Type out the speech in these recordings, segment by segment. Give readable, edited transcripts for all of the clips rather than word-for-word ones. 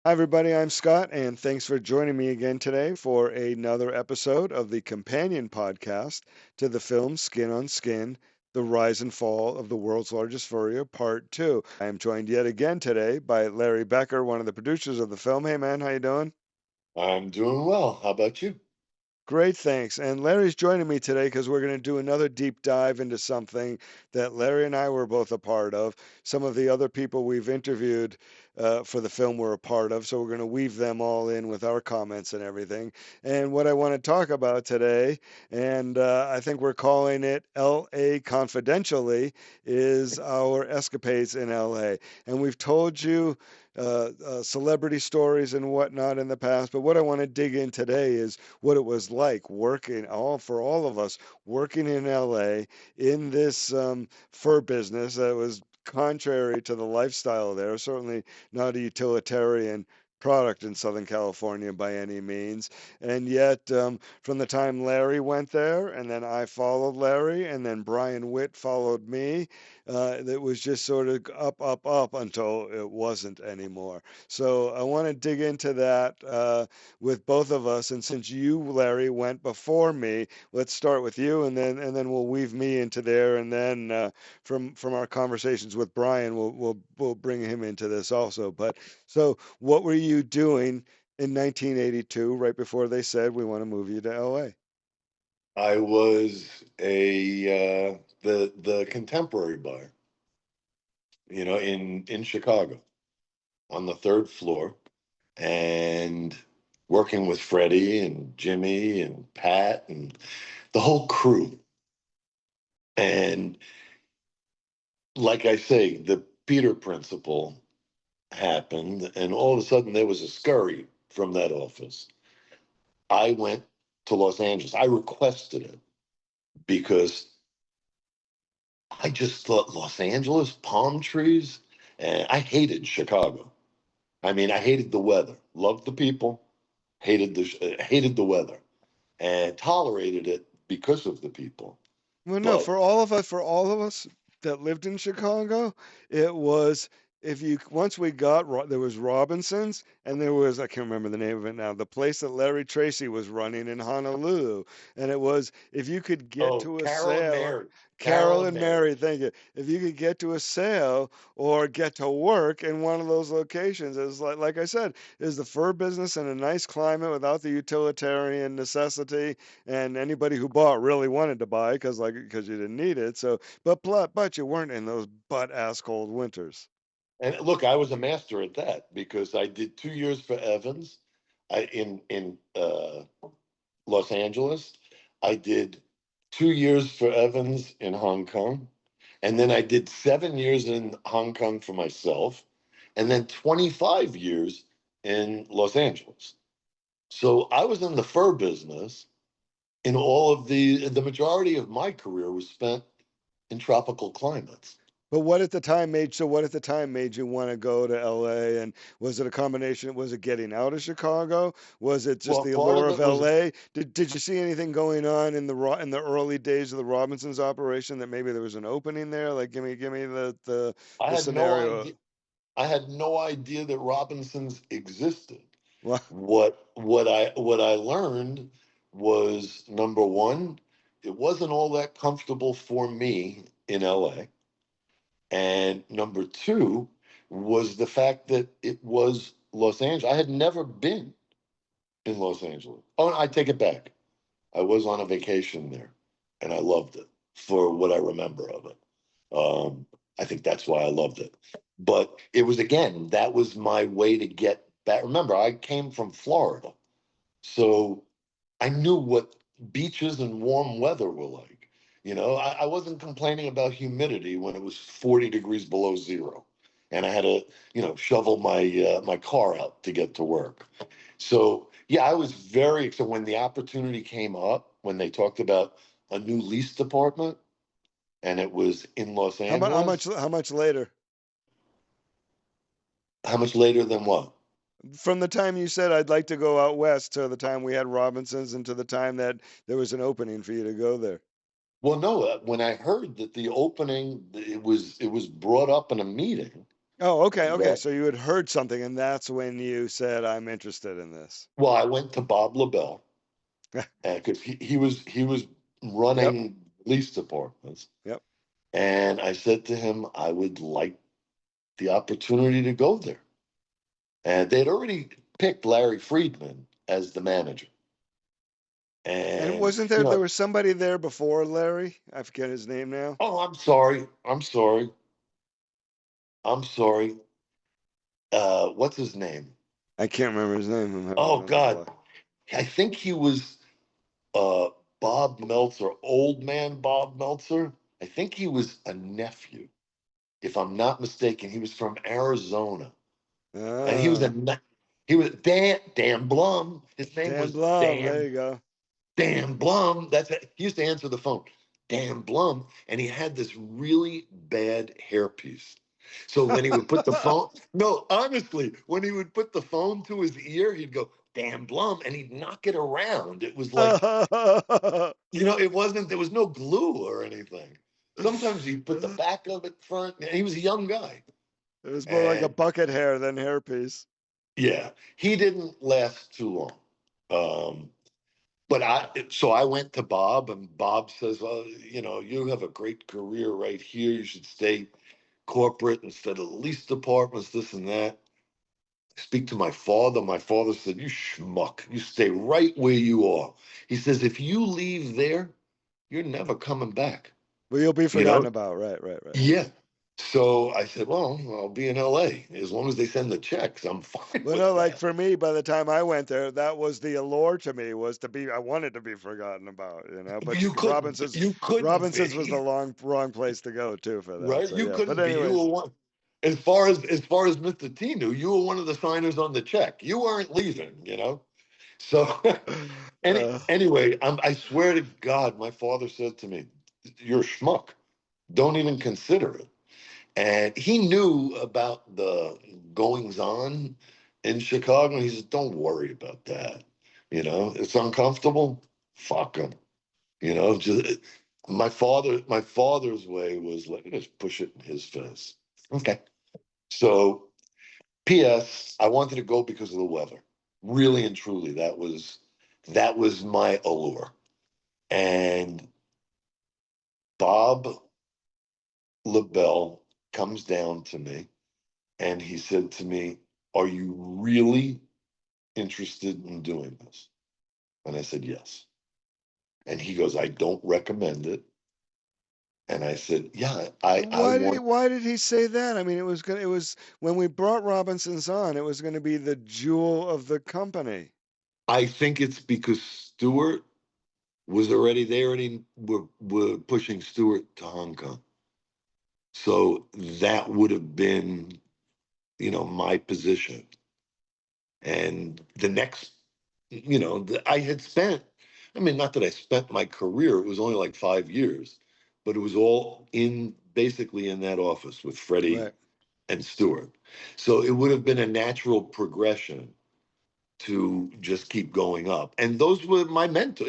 Hi, everybody. I'm Scott, and thanks for joining me again today for another episode of the companion podcast to the film Skin on Skin: The Rise and Fall of the World's Largest Furrier, Part 2. I am joined yet again today by Larry Becker, one of the producers of the film. Hey, man, how you doing? I'm doing well. How about you? Great, thanks. And Larry's joining me today because we're going to do another deep dive into something that Larry and I were both a part of. Some of the other people we've interviewed for the film were a part of, so we're going to weave them all in with our comments and everything. And what I want to talk about today, and I think we're calling it L.A. Confidentially, is our escapades in L.A. And we've told you celebrity stories and whatnot in the past, but what I want to dig in today is what it was like working for all of us working in LA in this fur business that was contrary to the lifestyle there, certainly not a utilitarian product in Southern California by any means. And yet, from the time Larry went there, and then I followed Larry, and then Brian Witt followed me, it was just sort of up, up, up until it wasn't anymore. So I want to dig into that with both of us. And since you, Larry, went before me, let's start with you, and then we'll weave me into there, and then from our conversations with Brian, we'll bring him into this also. But so, what were you doing in 1982, right before they said we want to move you to LA? I was the contemporary buyer, in Chicago on the third floor, and working with Freddie and Jimmy and Pat and the whole crew. And like I say, the Peter principle happened, and all of a sudden there was a scurry from that office. I went to Los Angeles. I requested it because I just thought Los Angeles, palm trees, and I hated Chicago. I mean, I hated the weather. Loved the people, hated the weather, and tolerated it because of the people. Well, no, But for all of us that lived in Chicago, it was if you once we got there was Robinson's and there was I can't remember the name of it now, the place that Larry Tracy was running in Honolulu, and it was if you could get oh, to a Carol and sale. Mary, Carol Carol and and Mary, Mary, thank you. If you could get to a sale or get to work in one of those locations, it's like I said, is the fur business in a nice climate without the utilitarian necessity, and anybody who bought really wanted to buy because you didn't need it. So, but you weren't in those butt ass cold winters. and look, I was a master at that because I did 2 years for Evans, in Los Angeles. I did 2 years for Evans in Hong Kong. And then I did 7 years in Hong Kong for myself. And then 25 years in Los Angeles. So I was in the fur business in all of the majority of my career was spent in tropical climates. But what at the time made you want to go to LA? And was it a combination? Was it getting out of Chicago? Was it just Well, the part allure of of it was, LA? Did you see anything going on in the early days of the Robinsons operation that maybe there was an opening there? Like give me I the had no scenario. idea. I had no idea that Robinsons existed. Well, What I learned was, number one, it wasn't all that comfortable for me in LA. And number two was the fact that it was Los Angeles. I had never been in Los Angeles. Oh, I take it back. I was on a vacation there and I loved it for what I remember of it. Um, I think that's why I loved it. But it was, again, that was my way to get back. Remember, I came from Florida. So I knew what beaches and warm weather were like. I wasn't complaining about humidity when it was 40 degrees below zero, and I had to, shovel my car out to get to work. So yeah, I was very excited when the opportunity came up when they talked about a new lease department, and it was in Los Angeles. how much later? How much later than what? From the time you said I'd like to go out west to the time we had Robinsons and to the time that there was an opening for you to go there. Well, no, when I heard that the opening, it was brought up in a meeting. Oh, okay, okay. That So you had heard something, and that's when you said, "I'm interested in this." well, I went to Bob LaBelle because he was Yep, running police departments, yep. and I said to him, I would like the opportunity to go there. And they'd already picked Larry Friedman as the manager. And And, wasn't there was somebody there before Larry? I forget his name now. oh, I'm sorry. I'm sorry. I'm sorry. What's his name? I can't remember his name. I'm having a Oh, mental God. block. I think he was uh, Bob Meltzer, old man Bob Meltzer. I think he was a nephew, if I'm not mistaken. He was from Arizona. And he was Ah, he was Dan Blum. His name Dan was Blum. There you go. Dan Blum. That's it. He used to answer the phone. Dan Blum, and he had this really bad hairpiece. So when he would put the phone, no, honestly, when he would put the phone to his ear, he'd go, Dan Blum, and he'd knock it around. It was like, it wasn't, there was no glue or anything. Sometimes he'd put the back of it front. And he was a young guy. It was more like a And bucket hair than hairpiece. yeah, he didn't last too long. Um, But so I went to Bob, and Bob says, "Well, you have a great career right here. You should stay corporate instead of the lease departments, this and that." I speak to my father. My father said, "You schmuck. You stay right where you are." He says, "If you leave there, you're never coming back." Well, you'll be You forgotten know? about. Right, right, right. Yeah. So I said, "Well, I'll be in LA. As long as they send the checks, I'm fine Well, with no, like that." for me, by the time I went there, that was the allure to me was to be. I wanted to be forgotten about, But But you couldn't Robinsons was the be. wrong place to go too for that. Right? So You yeah. But couldn't be. You were anyways, one. As far as Mr. T knew, you were one of the signers on the check. You weren't leaving. So uh, anyway, I swear to God, my father said to me, "You're a schmuck. Don't even consider it." And he knew about the goings on in Chicago. He said, "Don't worry about that. It's uncomfortable. Fuck them. Just my father's way was like, just push it in his face." Okay. So, P.S. I wanted to go because of the weather. Really and truly, that was my allure. And Bob LaBelle comes down to me and he said to me, "Are you really interested in doing this?" And I said, "Yes." And he goes, "I don't recommend it." And I said, "Yeah, I want." why did he say that? I mean, it was when we brought Robinsons on, it was going to be the jewel of the company. I think it's because Stewart was already there, and were pushing Stewart to Hong Kong. So that would have been, my position. And the next, I had spent, I mean, not that I spent my career, it was only like 5 years, but it was all basically in that office with Freddie Right. and Stewart. So it would have been a natural progression to just keep going up. And those were my mentor.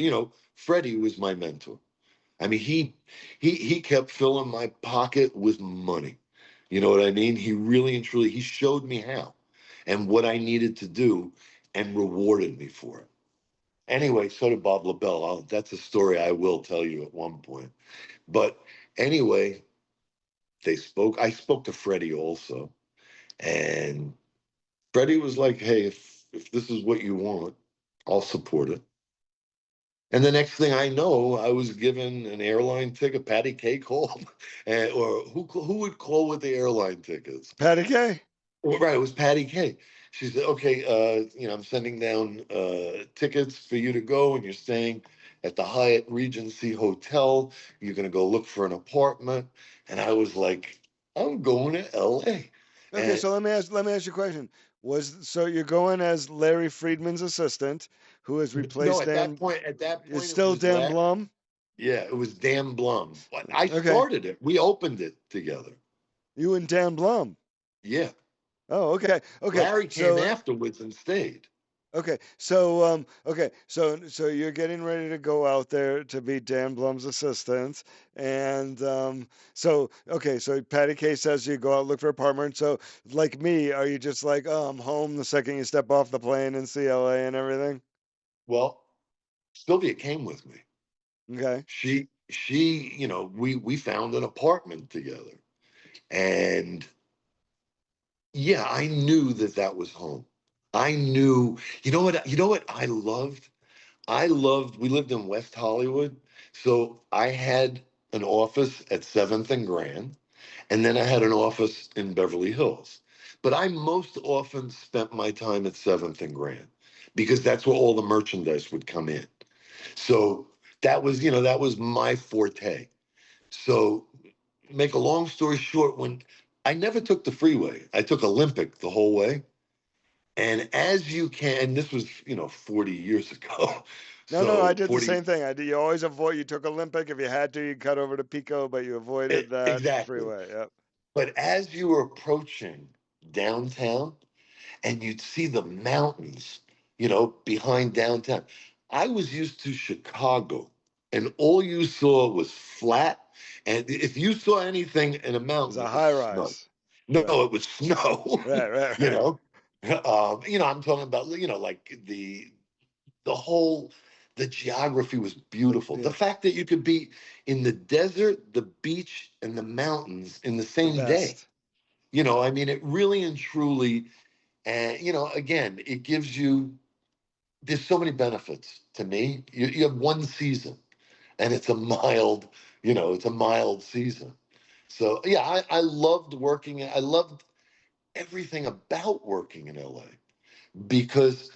Freddie was my mentor. I mean, he kept filling my pocket with money. You know what I mean? He really and truly he showed me how and what I needed to do and rewarded me for it. Anyway, so did Bob LaBelle. That's a story I will tell you at one point. But anyway, I spoke to Freddie also, and Freddie was like, "Hey, if this is what you want, I'll support it." And the next thing I know, I was given an airline ticket. Patty K called, or who would call with the airline tickets? Patty K. Well, right, it was Patty K. She said, "Okay, I'm sending down tickets for you to go, and you're staying at the Hyatt Regency Hotel. You're gonna go look for an apartment." And I was like, "I'm going to L.A." Okay, And so let me ask you a question. So you're going as Larry Friedman's assistant, who has no, replaced at that Dan? point, It's it still was Dan Blum. yeah, it was Dan Blum. But I Okay, started it. We opened it together. you and Dan Blum. Yeah. Oh, okay, okay. Larry came So afterwards and stayed. So you're getting ready to go out there to be Dan Blum's assistant, and so Patty K says you go out look for an apartment. So like me, are you just like, oh, I'm home the second you step off the plane in CLA and everything? Well, Sylvia came with me. Okay. She, we found an apartment together, and yeah, I knew that that was home. I knew, you know what I loved? I loved, we lived in West Hollywood. So I had an office at 7th and Grand, and then I had an office in Beverly Hills. But I most often spent my time at 7th and Grand because that's where all the merchandise would come in. So that was my forte. So make a long story short, when I never took the freeway, I took Olympic the whole way. And as you can, this was, 40 years ago. No, no, I So did the 40, same thing. I did. You always avoid. You took Olympic if you had to. You cut over to Pico, but you avoided that exactly. freeway. Yep. But as you were approaching downtown and you'd see the mountains, behind downtown, I was used to Chicago and all you saw was flat. And if you saw anything in a It's mountain, a it was high snow. rise. No, Right. it was snow, Right. Right. you Right. know. I'm talking about, like the whole the geography was beautiful. The Yeah. fact that you could be in the desert, the beach, and the mountains in the The same day. best. I mean, it really and truly, and again, it gives you. There's so many benefits to me. You have one season, and it's a mild season. So yeah, I loved working. I loved everything about working in LA because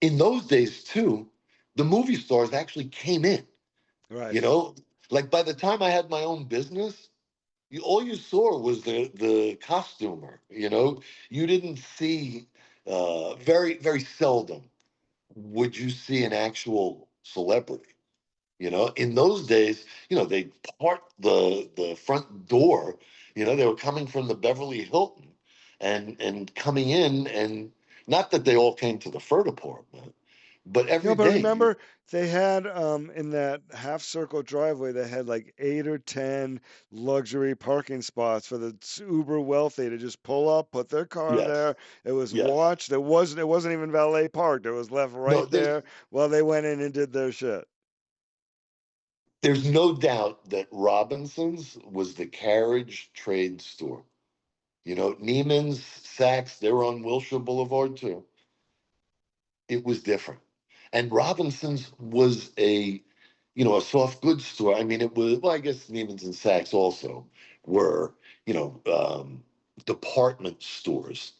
in those days too, the movie stars actually came in. Right. You know, like by the time I had my own business, all you saw was the costumer. You didn't see very very seldom would you see an actual celebrity. In those days, they part the front door. They were coming from the Beverly Hilton and coming in, and not that they all came to the fur department, but No, every but day you remember they had in that half circle driveway they had like 8 or 10 luxury parking spots for the uber wealthy to just pull up, put their car yes, there. It was yes. watched. It wasn't even valet parked. It was left No, right there while they went in and did their shit. there's no doubt that Robinson's was the carriage trade store. Neiman's, Saks, they were on Wilshire Boulevard too. It was different. And Robinson's was a soft goods store. I mean, it was, well, I guess Neiman's and Saks also were, department stores.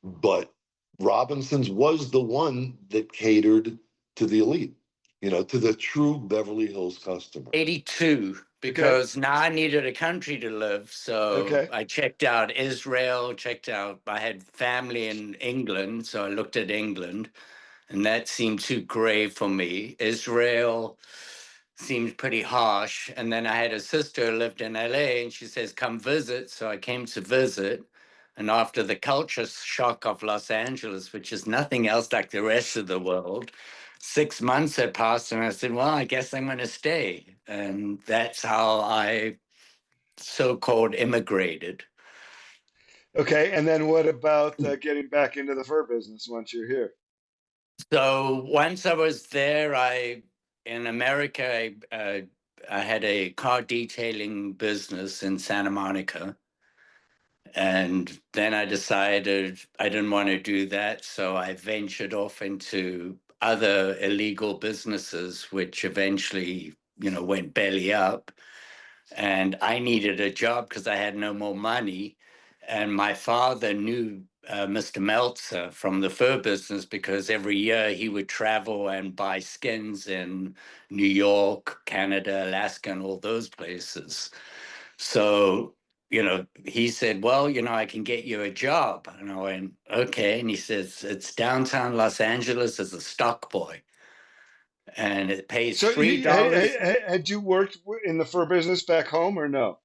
But Robinson's was the one that catered to the elite, to the true Beverly Hills customer. 82 Okay. because now I needed a country to live. So Okay. I checked out Israel, I had family in England. So I looked at England and that seemed too gray for me. Israel seemed pretty harsh. And then I had a sister who lived in LA and she says, come visit. So I came to visit. And after the culture shock of Los Angeles, which is nothing else like the rest of the world, 6 months had passed. And I said, well, I guess I'm going to stay. And that's how I so called immigrated. Okay. And then what about getting back into the fur business once you're here? So once I was there, in America, I had a car detailing business in Santa Monica. And then I decided I didn't want to do that. So I ventured off into other illegal businesses, which eventually, went belly up. And I needed a job because I had no more money. And my father knew Mr. Meltzer from the fur business because every year he would travel and buy skins in New York, Canada, Alaska, and all those places. So, he said, well, I can get you a job. And I went, okay. And he says, it's downtown Los Angeles as a stock boy and it pays So $3. had you worked in the fur business back home or no?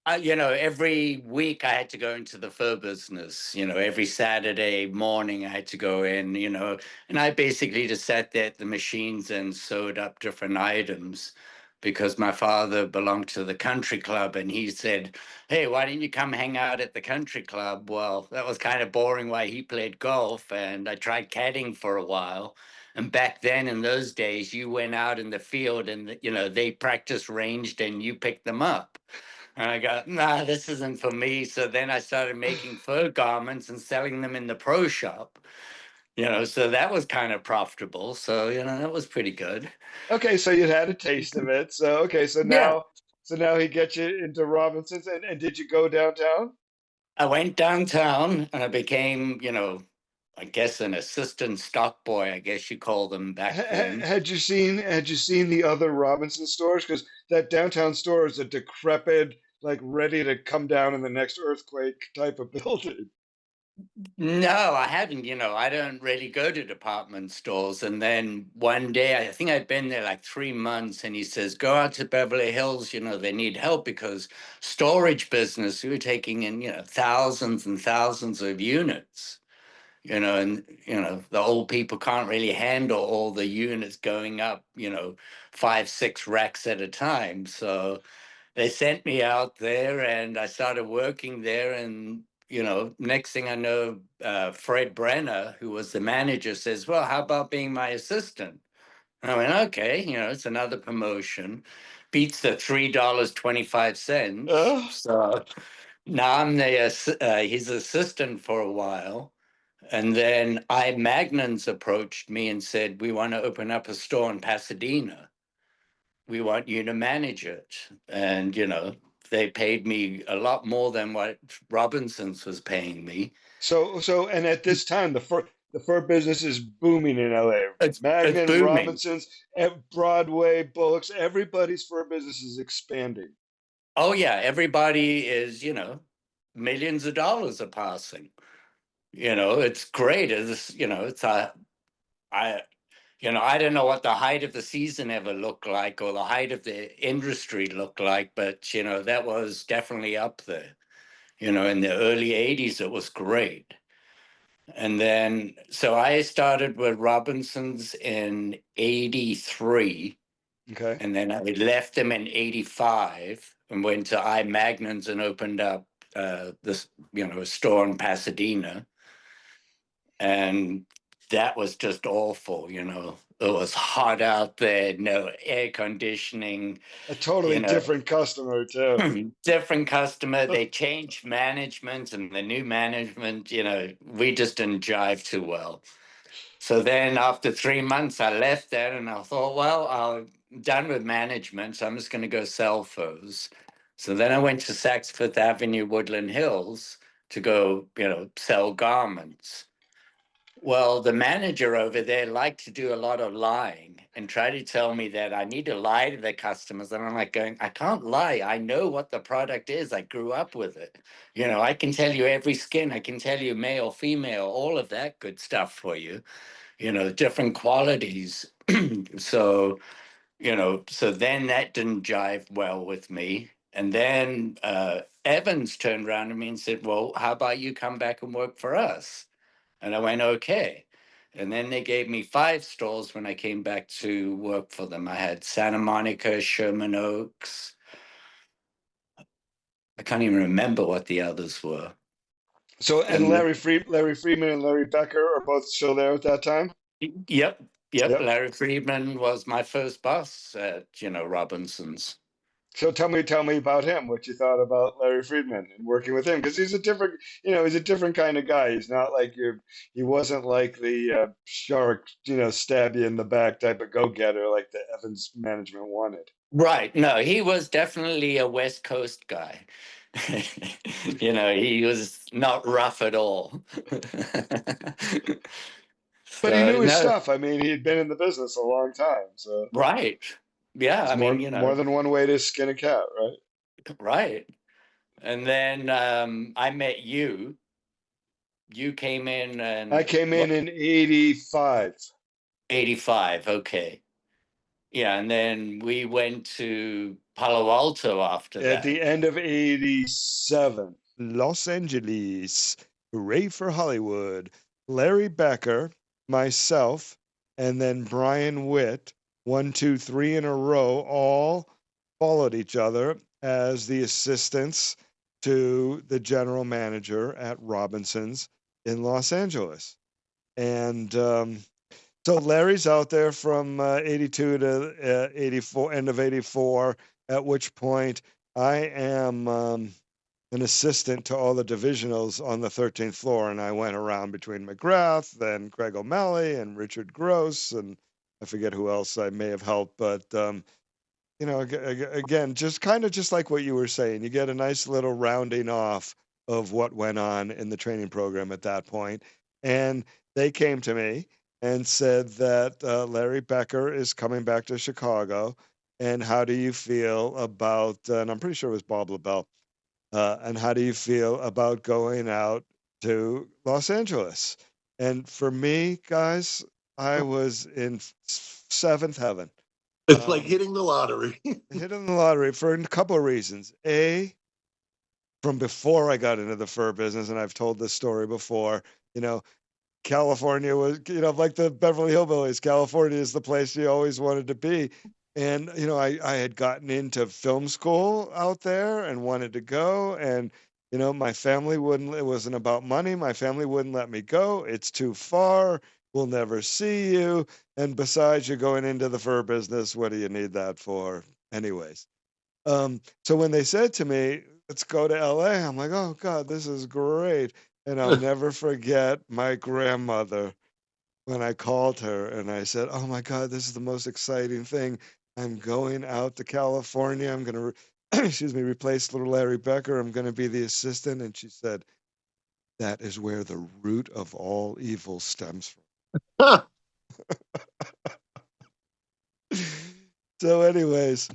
Every week I had to go into the fur business. Every Saturday morning I had to go in, and I basically just sat there at the machines and sewed up different items because my father belonged to the country club and he said, "Hey, why don't you come hang out at the country club?" Well, that was kind of boring while he played golf, and I tried caddying for a while. And back then, in those days, you went out in the field and, they practice ranged and you picked them up. And I go, nah, this isn't for me. So then I started making fur garments and selling them in the pro shop, so that was kind of profitable. So, that was pretty good. Okay, so you'd had a taste of it. So okay, Yeah. so now he gets you into Robinson's, and did you go downtown? I went downtown and I became, I guess an assistant stock boy, I guess you call them back then. Had you seen the other Robinson stores? Because that downtown store is a decrepit, like ready to come down in the next earthquake type of building. No, I hadn't. I don't really go to department stores. And then one day, I think I'd been there like 3 months, and he says, "Go out to Beverly Hills. They need help because storage business, we were taking in, thousands and thousands of units, and, the old people can't really handle all the units going up, 5, 6 racks at a time. So they sent me out there and I started working there. And, next thing I know, Fred Brenner, who was the manager, says, "Well, how about being my assistant?" I went, "Okay, it's another promotion. Beats the $3.25. Uh, So now I'm his assistant for a while. And then Magnans approached me and said, "We want to open up a store in Pasadena. We want you to manage it." And, they paid me a lot more than what Robinson's was paying me. and at this time, the fur business is booming in LA. It's Magnum, booming. Robinsons, Broadway, Bullocks, everybody's fur business is expanding. Oh, yeah. Everybody is, millions of dollars are passing. It's great. I, I don't know what the height of the season ever looked like or the height of the industry looked like, but, that was definitely up there. In the early 80s, it was great. And then, so I started with Robinson's in 83, Okay. and then I left them in 85 and went to Magnans and opened up this, a store in Pasadena. And that was just awful, It was hot out there, no air conditioning, A totally you know. different customer too. Different customer. They changed management, and the new management, we just didn't jive too well. So then after 3 months, I left there and I thought, well, I'm done with management, so I'm just going to go sell furs. So then I went to Saks Fifth Avenue, Woodland Hills to go, sell garments. Well, the manager over there liked to do a lot of lying and try to tell me that I need to lie to the customers. And I'm like going, I can't lie. I know what the product is. I grew up with it. I can tell you every skin. I can tell you male, female, all of that good stuff for you, different qualities. So, so then that didn't jive well with me. And then Evans turned around to me and said, "Well, how about you come back and work for us?" And I went, "Okay." And then they gave me 5 stores when I came back to work for them. I had Santa Monica, Sherman Oaks. I can't even remember what the others were. So, and And Larry Friedman and Larry Becker are both still there at that time? yep, yep. Yep. Larry Friedman was my first boss at, Robinson's. So tell me about him, what you thought about Larry Friedman and working with him, because he's a different, he's a different kind of guy. He's not like he wasn't like the shark, stab you in the back type of go-getter like the Evans management wanted. Right. No, he was definitely a West Coast guy. He was not rough at all. But he So knew his no, stuff. I mean, he'd been in the business a long time, so right. Yeah, there's I mean, more than one way to skin a cat, right? right. And then I met you. You came in I and came in what? in '85. 85. Okay. Yeah, and then we went to Palo Alto after At that. the end of 87, Los Angeles, hooray for Hollywood. Larry Becker, myself, and then Brian Witt, 1, 2, 3 in a row, all followed each other as the assistants to the general manager at Robinson's in Los Angeles. And so Larry's out there from 82 to 84, end of 84, at which point I am an assistant to all the divisionals on the 13th floor. And I went around between McGrath and Craig O'Malley and Richard Gross, and I forget who else I may have helped. But, you know, again, just kind of just like what you were saying, you get a nice little rounding off of what went on in the training program at that point. And they came to me and said that Larry Becker is coming back to Chicago. And how do you feel about, and I'm pretty sure it was Bob LaBelle, and how do you feel about going out to Los Angeles? And for me, guys, I was in seventh heaven. It's like hitting the lottery. Hitting the lottery for a couple of reasons. A, from before I got into the fur business, and I've told this story before, you know, California was, you know, like the Beverly Hillbillies, California is the place you always wanted to be. And, you know, I had gotten into film school out there and wanted to go. And, you know, my family wouldn't, it wasn't about money. My family wouldn't let me go. It's too far. We'll never see you. And besides, you're going into the fur business. What do you need that for? Anyways. So when they said to me, let's go to LA, I'm like, oh God, this is great. And I'll never forget my grandmother when I called her and I said, oh my God, this is the most exciting thing. I'm going out to California. I'm going to, excuse me, replace little Larry Becker. I'm going to be the assistant. And she said, that is where the root of all evil stems from. So anyways,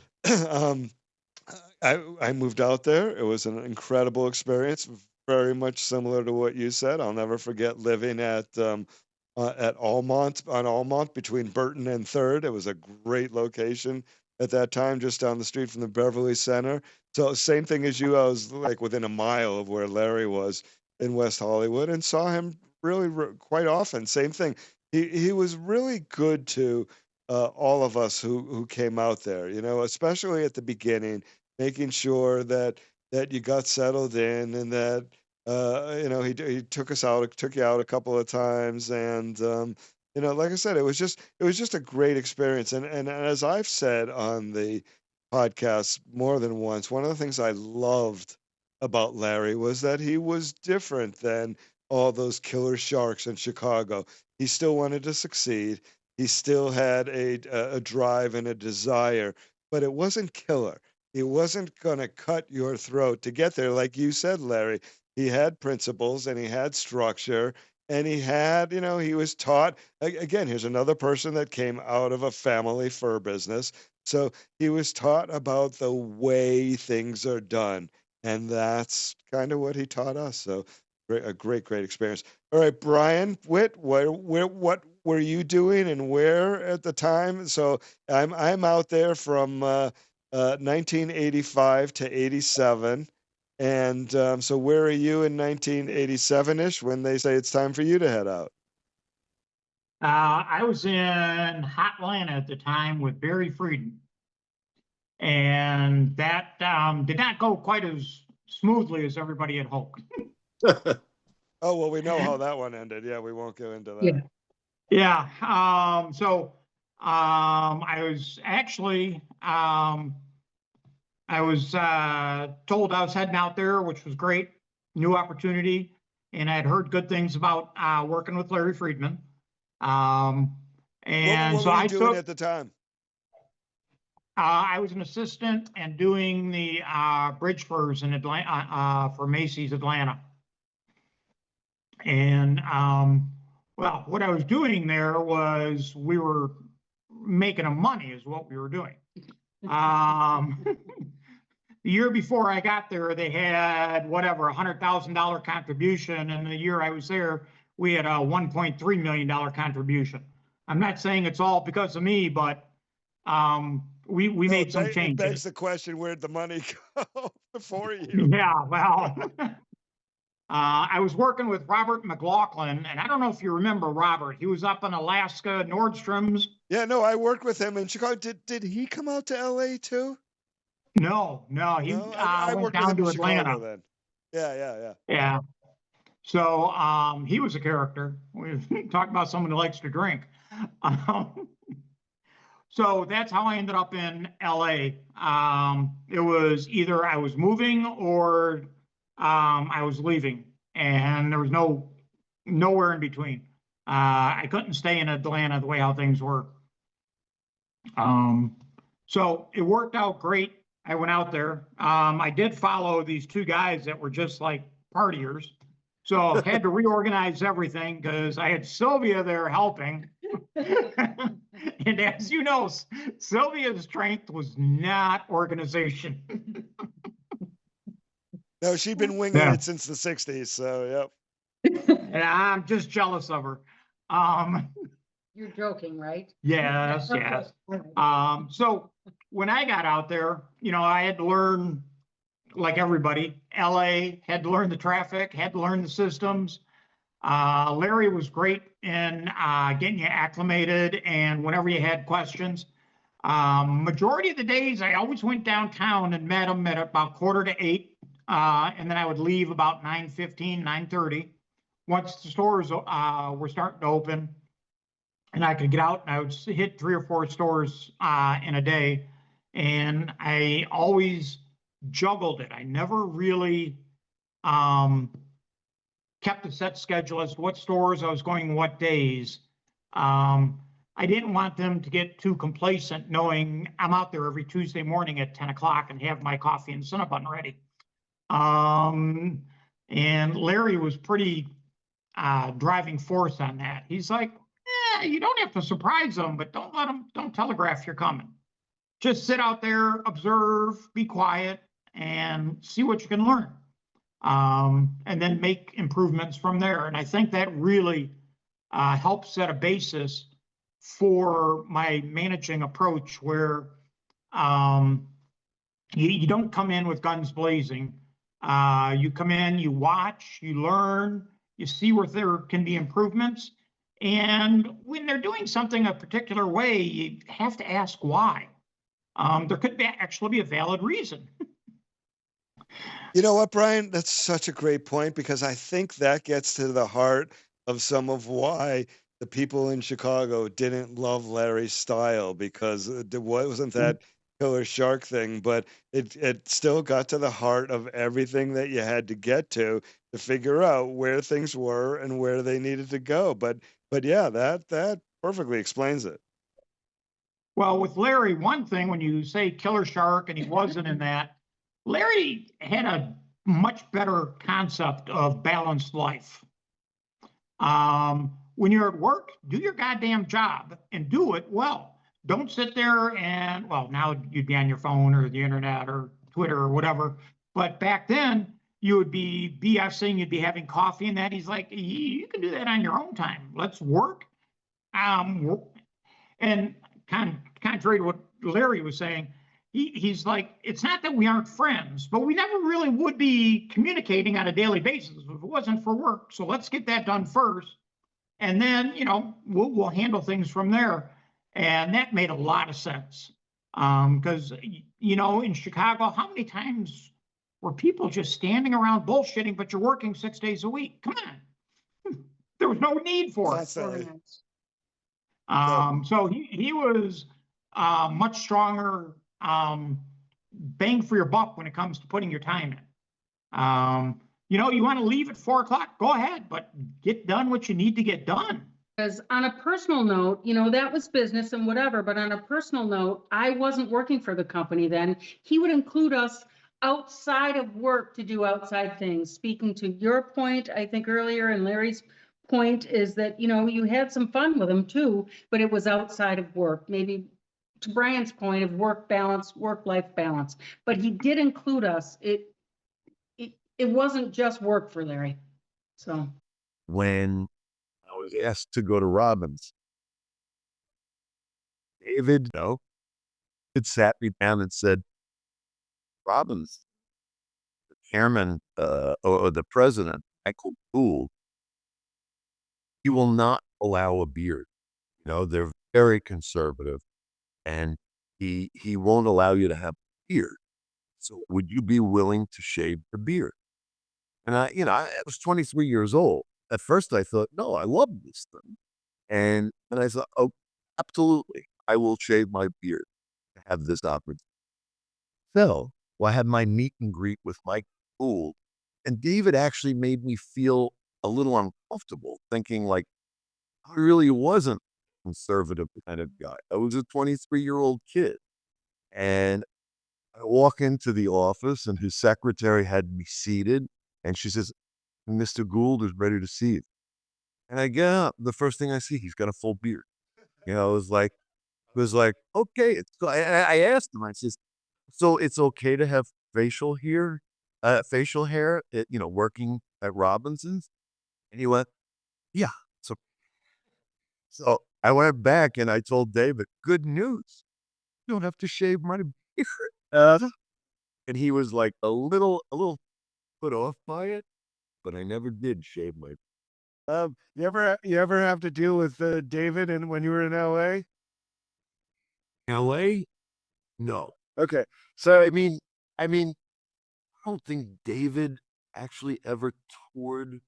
I moved out there. It was an incredible experience, very much similar to what you said. I'll never forget living at Almont, on Almont between Burton and Third. It was a great location at that time, just down the street from the Beverly Center. So same thing as you. I was like within a mile of where Larry was in West Hollywood, and saw him really quite often. Same thing. He was really good to all of us who came out there. You know, especially at the beginning, making sure that you got settled in, and that you know, he took us out, took you out a couple of times, and you know, like I said, it was just a great experience. And as I've said on the podcast more than once, one of the things I loved about Larry was that he was different than all those killer sharks in Chicago. He still wanted to succeed. He still had a drive and a desire, but it wasn't killer. He wasn't going to cut your throat to get there. Like you said, Larry, he had principles and he had structure, and he had, you know, he was taught. Again, here's another person that came out of a family fur business. So he was taught about the way things are done. And that's kind of what he taught us. So a great experience. All right, Brian Witt, what were you doing and where at the time? So I'm out there from 1985 to 87. And so where are you in 1987-ish when they say it's time for you to head out? I was in Hot Atlanta at the time with Barry Frieden. And that did not go quite as smoothly as everybody had hoped. Oh, well, we know how that one ended. Yeah, we won't go into that. Yeah. So I was actually, I was told I was heading out there, which was great, new opportunity. And I had heard good things about working with Larry Friedman. And what so were you doing at the time? I was an assistant and doing the bridge furs in Atlanta for Macy's Atlanta. And well, what I was doing there was we were making a money is what we were doing. The year before I got there, they had whatever, $100,000 contribution. And the year I was there, we had a $1.3 million contribution. I'm not saying it's all because of me, but we No, made some it changes. begs the question, where'd the money go before you? Yeah, well, I was working with Robert McLaughlin, and I don't know if you remember Robert. He was up in Alaska, Nordstrom's. Yeah, no, I worked with him in Chicago. Did he come out to LA too? No, he No, I went worked with down him in to Chicago Atlanta. then. Yeah. Yeah. So he was a character. We talk about someone who likes to drink. Um, so that's how I ended up in LA. It was either I was moving or I was leaving, and there was nowhere in between. I couldn't stay in Atlanta the way how things were. So it worked out great. I went out there. I did follow these two guys that were just like partiers. So had to reorganize everything because I had Sylvia there helping. And as you know, Sylvia's strength was not organization. No, she'd been winging Yeah. it since the 60s, so yep. And I'm just jealous of her. You're joking, right? Yes. So when I got out there, I had to learn, like everybody, LA, had to learn the traffic, had to learn the systems. Larry was great in getting you acclimated and whenever you had questions. Majority of the days, I always went downtown and met him at about 7:45, and then I would leave about 9:15, 9:30. Once the stores were starting to open, and I could get out and I would hit 3 or 4 stores in a day. And I always juggled it. I never really kept a set schedule as to what stores I was going what days. I didn't want them to get too complacent knowing I'm out there every Tuesday morning at 10 o'clock and have my coffee and Cinnabon ready. And Larry was pretty driving force on that. He's like, you don't have to surprise them, but don't telegraph you're coming. Just sit out there, observe, be quiet, and see what you can learn. And then make improvements from there. And I think that really helps set a basis for my managing approach where you don't come in with guns blazing. You come in, you watch, you learn, you see where there can be improvements. And when they're doing something a particular way, you have to ask why. There could actually be a valid reason. You know what, Brian? That's such a great point because I think that gets to the heart of some of why the people in Chicago didn't love Larry's style because it wasn't that killer shark thing, but it still got to the heart of everything that you had to get to figure out where things were and where they needed to go. But yeah, that perfectly explains it. Well, with Larry, one thing when you say killer shark and he wasn't in that, Larry had a much better concept of balanced life. When you're at work, do your goddamn job and do it well. Don't sit there and, well, now you'd be on your phone or the internet or Twitter or whatever. But back then, you would be BSing, you'd be having coffee and that. He's like, you can do that on your own time. Let's work. And contrary to what Larry was saying, he's like, it's not that we aren't friends, but we never really would be communicating on a daily basis if it wasn't for work. So let's get that done first. And then, we'll handle things from there. And that made a lot of sense. Because, in Chicago, how many times were people just standing around bullshitting, but you're working 6 days a week? Come on. There was no need for it. So he was much stronger bang for your buck when it comes to putting your time in. You want to leave at 4 o'clock, go ahead, but get done what you need to get done. Because on a personal note, that was business and whatever, but on a personal note, I wasn't working for the company then. He would include us outside of work to do outside things. Speaking to your point, I think earlier, and Larry's point is that, you had some fun with him too, but it was outside of work. Maybe to Brian's point of work balance, work-life balance, but he did include us. It wasn't just work for Larry. So when I was asked to go to Robbins, David, It sat me down and said, Robbins, the chairman, or the president, Michael Gould, he will not allow a beard. You know, they're very conservative, and he won't allow you to have a beard. So would you be willing to shave the beard? And I was 23 years old. At first I thought, no, I love this thing. And I thought, oh, absolutely, I will shave my beard to have this opportunity. So, I had my meet and greet with Mike Gould, and David actually made me feel a little uncomfortable, thinking like I really wasn't a conservative kind of guy. I was a 23-year-old kid. And I walk into the office, and his secretary had me seated, and she says, Mr. Gould is ready to see you. And I get up. The first thing I see, he's got a full beard. It was like, okay. I asked him, I says, so it's okay to have facial hair, working at Robinson's? And he went, yeah. So, so I went back and I told David, good news. You don't have to shave my beard. And he was like a little put off by it, but I never did shave my. You ever have to deal with David and when you were in L.A.? L.A.? No. Okay, so I don't think David actually ever toured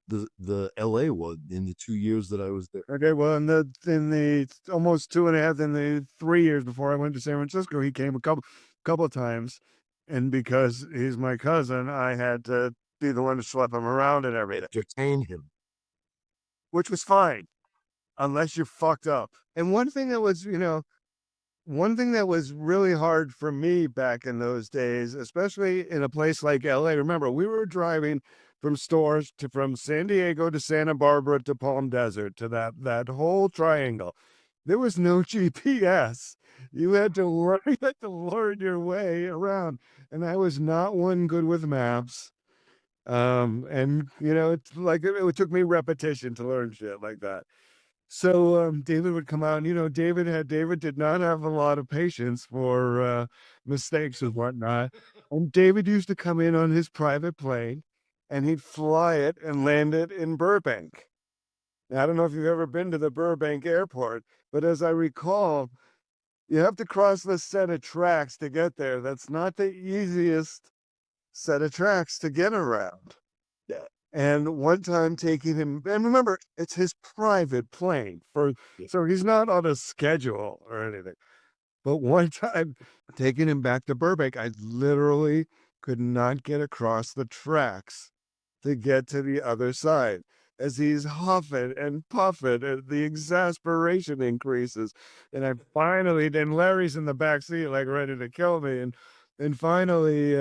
the LA one in the 2 years that I was there. okay, well, in the almost 2.5, in the 3 years before I went to San Francisco, he came a couple of times, and because he's my cousin, I had to be the one to schlep him around and everything, Entertain him. which was fine, unless you're fucked up. And one thing that was really hard for me back in those days, especially in a place like LA, remember, we were driving from from San Diego to Santa Barbara to Palm Desert to that whole triangle. There was no GPS. You had to learn your way around. And I was not one good with maps. And it's like it took me repetition to learn shit like that. So David would come out, and David did not have a lot of patience for mistakes and whatnot. And David used to come in on his private plane, and he'd fly it and land it in Burbank. Now, I don't know if you've ever been to the Burbank airport, but as I recall, you have to cross this set of tracks to get there. That's not the easiest set of tracks to get around. Yeah. And one time taking him, and remember, it's his private plane, Yeah. so he's not on a schedule or anything. But one time taking him back to Burbank, I literally could not get across the tracks to get to the other side. As he's huffing and puffing, and the exasperation increases. And then Larry's in the back seat, like ready to kill me. And finally,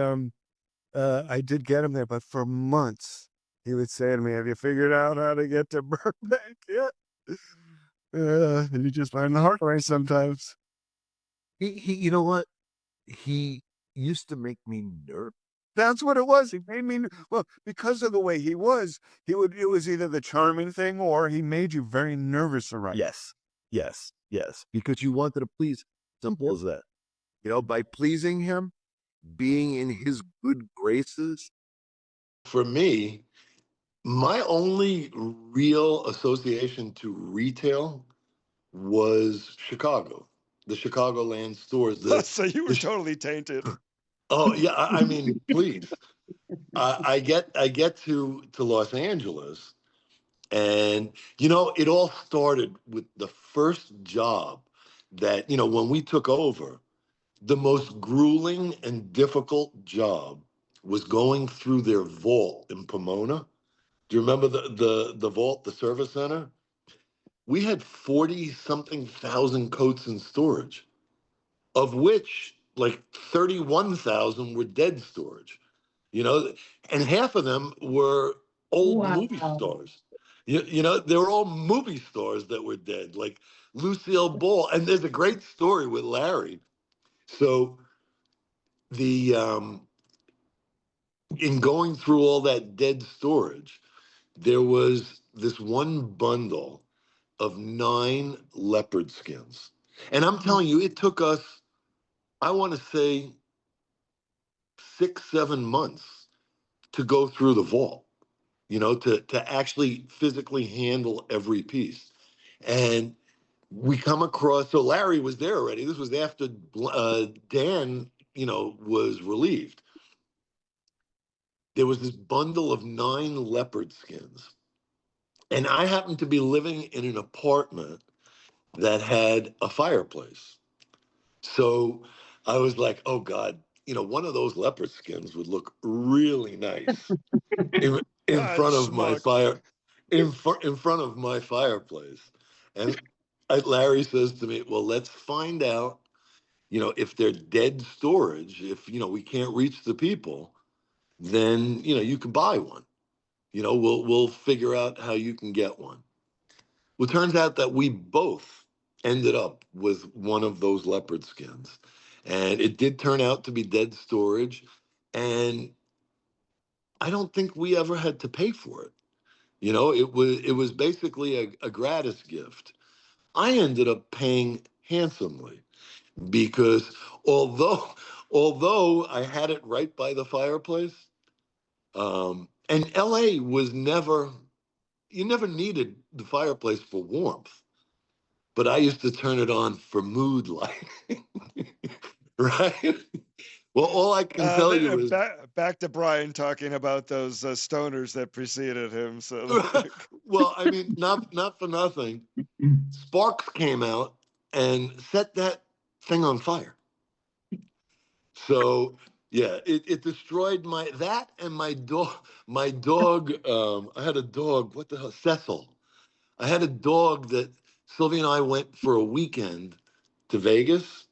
I did get him there, but for months, he would say to me, have you figured out how to get to Burbank yet? And you just find the hard way sometimes. You know what? He used to make me nervous. That's what it was. He made me, well, because of the way he was, it was either the charming thing or he made you very nervous around. Yes. Because you wanted to please. Simple as that. By pleasing him, being in his good graces. For me, my only real association to retail was Chicago, the Chicagoland stores. So you were totally tainted. Oh yeah, I mean, please. I get to Los Angeles, and it all started with the first job that when we took over. The most grueling and difficult job was going through their vault in Pomona. Do you remember the vault, the service center? We had 40 something thousand coats in storage, of which like 31,000 were dead storage, and half of them were old movie Wow. stars. They were all movie stars that were dead, like Lucille Ball. And there's a great story with Larry. So the in going through all that dead storage, there was this one bundle of 9 leopard skins. And I'm telling you, it took us I want to say 6, 7 months to go through the vault, to actually physically handle every piece. And we come across, so Larry was there already. This was after Dan, was relieved. There was this bundle of 9 leopard skins. And I happened to be living in an apartment that had a fireplace. So I was like, oh God, one of those leopard skins would look really nice in God, front of my schmuck. fire, in front of my fireplace. And Larry says to me, well, let's find out, if they're dead storage, if, we can't reach the people, then, you can buy one. We'll figure out how you can get one. Well, it turns out that we both ended up with one of those leopard skins. And it did turn out to be dead storage. And I don't think we ever had to pay for it. It was basically a gratis gift. I ended up paying handsomely because although although I had it right by the fireplace, and LA was never, you never needed the fireplace for warmth, but I used to turn it on for mood lighting. Right? Well, all I can tell you is, Back to Brian talking about those stoners that preceded him. So, well, I mean, not for nothing. Sparks came out and set that thing on fire. So yeah, it destroyed that and my dog. My dog, I had a dog. What the hell, Cecil? I had a dog that Sylvia and I went for a weekend to Vegas,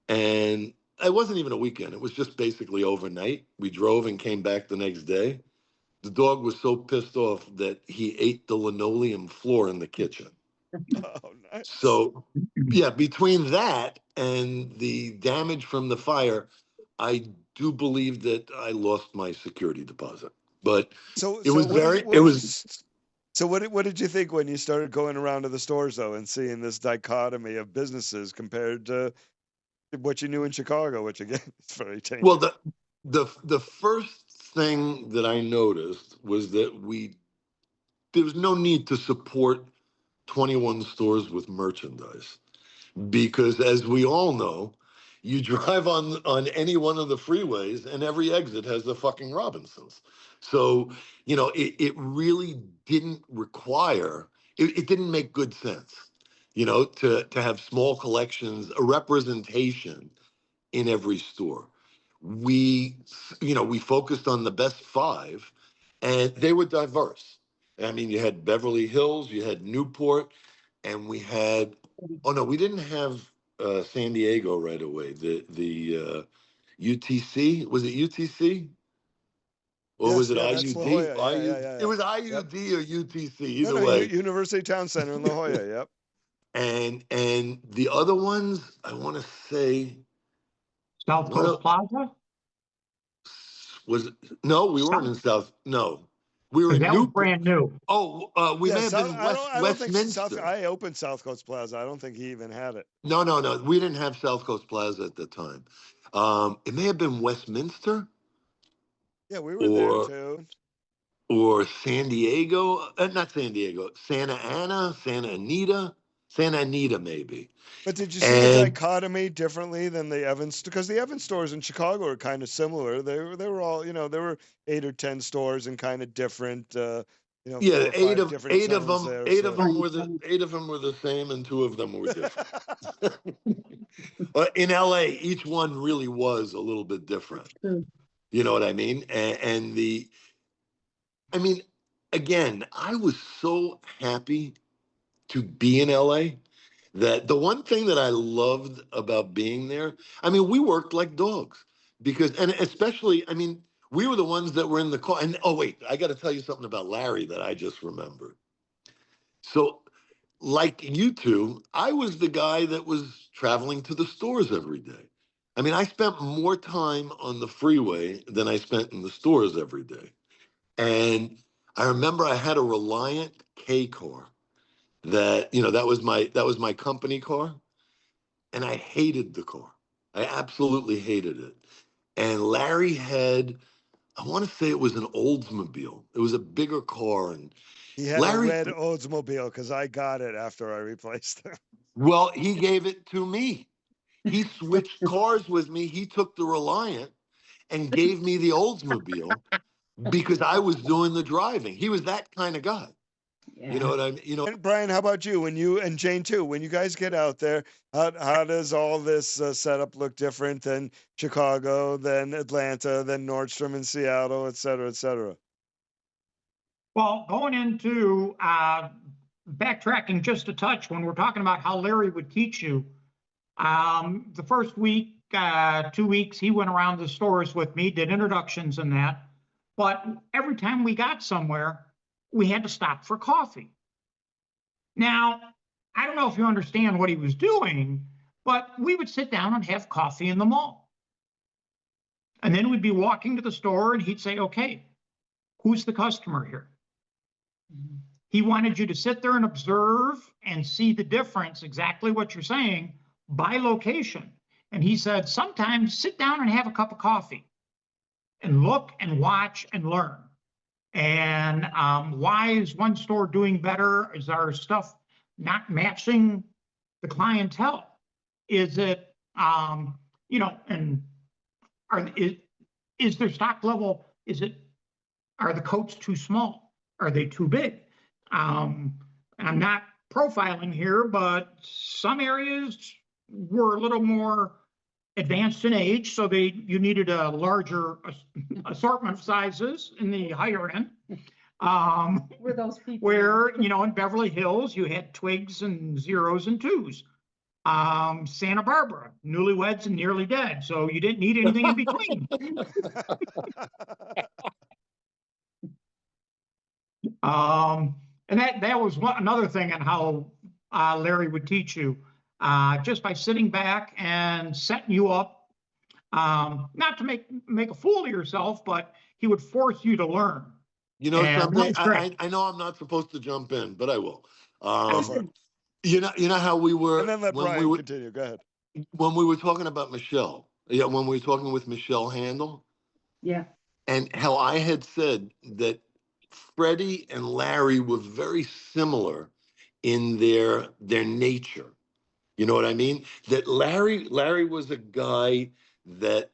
and it wasn't even a weekend. It was just basically overnight. We drove and came back the next day. The dog was so pissed off that he ate the linoleum floor in the kitchen. oh, nice. So, yeah, between that and the damage from the fire, I do believe that I lost my security deposit. But So, it so was what did very, what it did was, so what did you think when you started going around to the stores though and seeing this dichotomy of businesses compared to what you knew in Chicago, which again is very well, dangerous. the first thing that I noticed was that there was no need to support 21 stores with merchandise. Because as we all know, you drive on any one of the freeways and every exit has the fucking Robinsons. So, it really didn't require, it didn't make good sense, to have small collections, a representation in every store. We focused on the best 5 and they were diverse. I mean, you had Beverly Hills, you had Newport, and we had, oh no, we didn't have San Diego right away. The UTC, was it UTC? Or was Yes, it yeah, that's La IUD? Jolla. Yeah, yeah, It yeah, was yeah. Yep. IUD or UTC, No, either no, way. University Town Center in La Jolla. Yep. And the other ones, I want to say, South one Coast of, Plaza, was, no, we weren't in South, no. We were because in that was Newport. brand new. Oh, we Yeah, may have South. been I don't think South. Westminster. I opened South Coast Plaza. I don't think he even had it. No, no, no. We didn't have South Coast Plaza at the time. It may have been Westminster Yeah, we were there or too. San Diego. Not San Diego. Santa Anita maybe. But did you see the And dichotomy differently than the Evans? Because the Evans stores in Chicago are kind of similar. They were all, there were 8 or 10 stores and kind of different, 4 yeah, or 5 different zones there. eight of So them were the same, and 2 of them were different. In LA, each one really was a little bit different. You know what I mean? I mean, again, I was so happy to be in LA that the one thing that I loved about being there, I mean, we worked like dogs because, and especially, I mean, we were the ones that were in the car. And oh, wait, I got to tell you something about Larry that I just remembered. So, like you two, I was the guy that was traveling to the stores every day. I mean, I spent more time on the freeway than I spent in the stores every day. And I remember I had a Reliant K car that, that was my company car. And I hated the car. I absolutely hated it. And Larry had, I want to say it was an Oldsmobile. It was a bigger car. And He had a Larry, red Oldsmobile because I got it after I replaced him. well, he gave it to me. He switched cars with me. He took the Reliant and gave me the Oldsmobile because I was doing the driving. He was that kind of guy. You know Yeah. what I mean? You know, And Brian, how about you? When you and Jane too, when you guys get out there, how does all this setup look different than Chicago, than Atlanta, than Nordstrom in Seattle, et cetera, et cetera? Well, going into backtracking just a touch, when we're talking about how Larry would teach you, the first week, 2 weeks, he went around the stores with me, did introductions and that. But every time we got somewhere, we had to stop for coffee. Now, I don't know if you understand what he was doing, but we would sit down and have coffee in the mall. And then we'd be walking to the store and he'd say, okay, who's the customer here? He wanted you to sit there and observe and see the difference, exactly what you're saying, by location. And he said, sometimes sit down and have a cup of coffee and look and watch and learn. And why is one store doing better? Is our stuff not matching the clientele? Is it, and is their stock level, are the coats too small? Are they too big? And I'm not profiling here, but some areas were a little more advanced in age, so you needed a larger assortment of sizes in the higher end. Were those people? Where, in Beverly Hills, you had twigs and zeros and twos. Santa Barbara, newlyweds and nearly dead, so you didn't need anything in between. And that was another thing on how Larry would teach you, just by sitting back and setting you up, not to make a fool of yourself, but he would force you to learn. you know And something. that was great. I know I'm not supposed to jump in, but I will. Go for it. You know how we were And then let when Brian we were continue. Go ahead. when we were talking about Michelle. Yeah, when we were talking with Michelle Handel, Yeah. and how I had said that Freddie and Larry were very similar in their nature. You know what I mean? That Larry was a guy that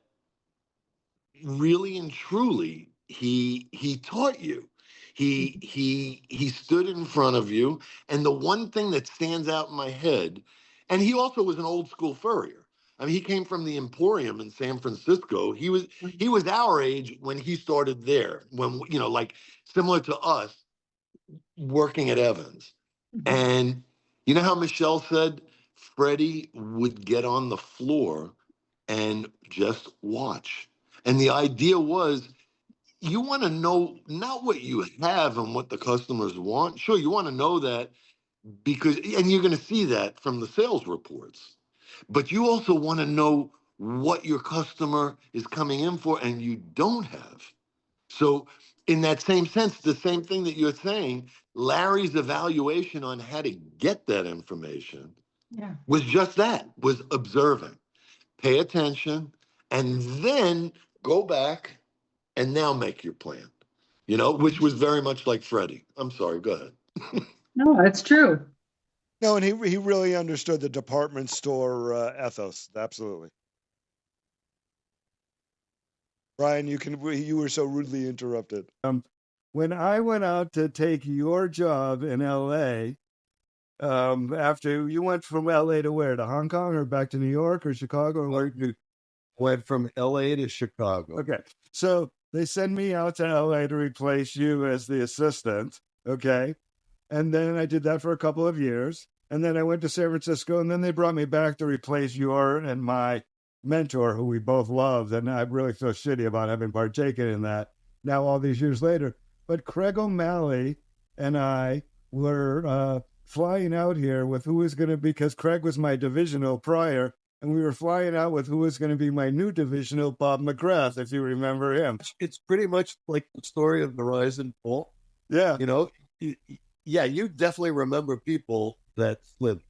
really and truly he taught you. He stood in front of you, and the one thing that stands out in my head, and he also was an old school furrier. I mean, he came from the Emporium in San Francisco. He was our age when he started there, when like similar to us working at Evans. And you know how Michelle said Freddie would get on the floor and just watch. And the idea was you want to know not what you have and what the customers want. Sure, you want to know that because, and you're going to see that from the sales reports, but you also want to know what your customer is coming in for and you don't have. So, in that same sense, the same thing that you're saying, Larry's evaluation on how to get that information was just that, was observing, pay attention, and then go back and now make your plan, which was very much like Freddie. I'm sorry, go ahead. No, that's true. No, and he really understood the department store ethos. Absolutely. Brian, you were so rudely interrupted. When I went out to take your job in LA, after you went from LA to where? To Hong Kong or back to New York or Chicago? Or where you Went from LA to Chicago. Okay. So they send me out to LA to replace you as the assistant. Okay. And then I did that for a couple of years. And then I went to San Francisco, and then they brought me back to replace your and my mentor, who we both loved. And I really feel shitty about having partaken in that now all these years later. But Craig O'Malley and I were flying out here with who was going to be, because Craig was my divisional prior, and we were flying out with who was going to be my new divisional, Bob McGrath, if you remember him. It's pretty much like the story of the rise and fall. Yeah. Yeah, you definitely remember people that lived.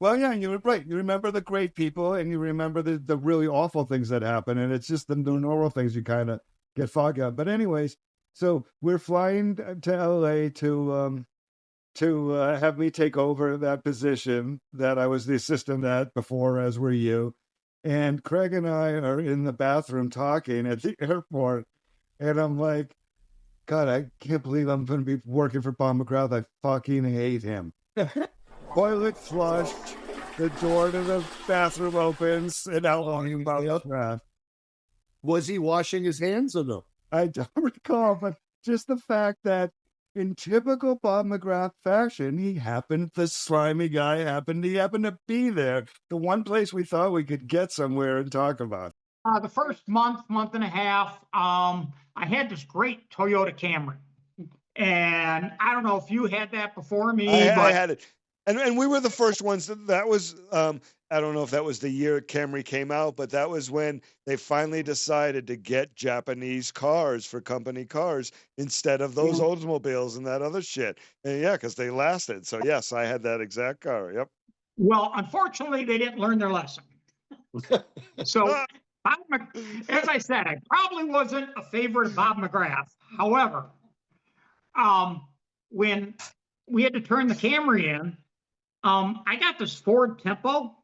Well, yeah, you're right. You remember the great people and you remember the really awful things that happen. And it's just the normal things you kind of get foggy on. But anyways, so we're flying to LA to have me take over that position that I was the assistant at before, as were you. And Craig and I are in the bathroom talking at the airport. And I'm like, God, I can't believe I'm going to be working for Bob McGrath. I fucking hate him. Toilet flushed, the door to the bathroom opens, and out walking Bob McGrath. Was he washing his hands or no? I don't recall, but just the fact that in typical Bob McGrath fashion, the slimy guy happened to be there. The one place we thought we could get somewhere and talk about. The first month and a half, I had this great Toyota Camry. And I don't know if you had that before me. I had it. And we were the first ones that was, I don't know if that was the year Camry came out, but that was when they finally decided to get Japanese cars for company cars instead of those Oldsmobiles and that other shit. And yeah, because they lasted. So yes, I had that exact car. Yep. Well, unfortunately, they didn't learn their lesson. So, as I said, I probably wasn't a favorite of Bob McGrath. However, when we had to turn the Camry in, I got this Ford Tempo.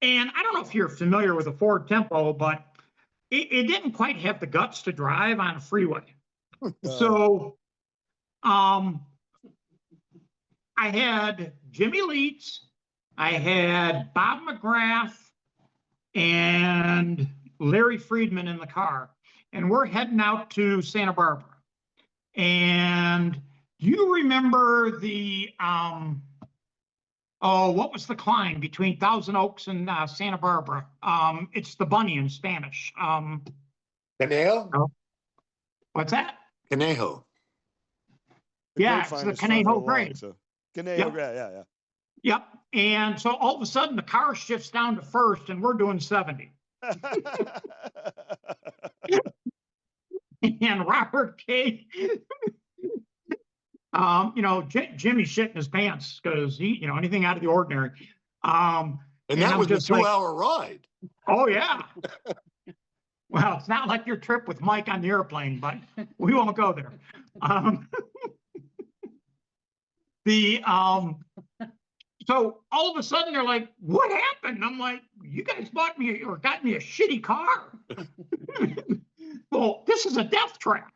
And I don't know if you're familiar with a Ford Tempo, but it didn't quite have the guts to drive on a freeway. So I had Jimmy Leeds, I had Bob McGrath, and Larry Friedman in the car. And we're heading out to Santa Barbara. And do you remember the, what was the climb between Thousand Oaks and Santa Barbara? It's the bunny in Spanish. Conejo? Oh, what's that? Conejo. Yeah, it's the Conejo grade. So. Conejo, yeah. Yep. And so all of a sudden the car shifts down to first and we're doing 70. And Robert K. Jimmy shit in his pants because he, anything out of the ordinary. And that was a 2-hour ride. Oh, yeah. Well, it's not like your trip with Mike on the airplane, but we won't go there. So all of a sudden they're like, what happened? I'm like, you guys bought me or got me a shitty car. Well, this is a death trap.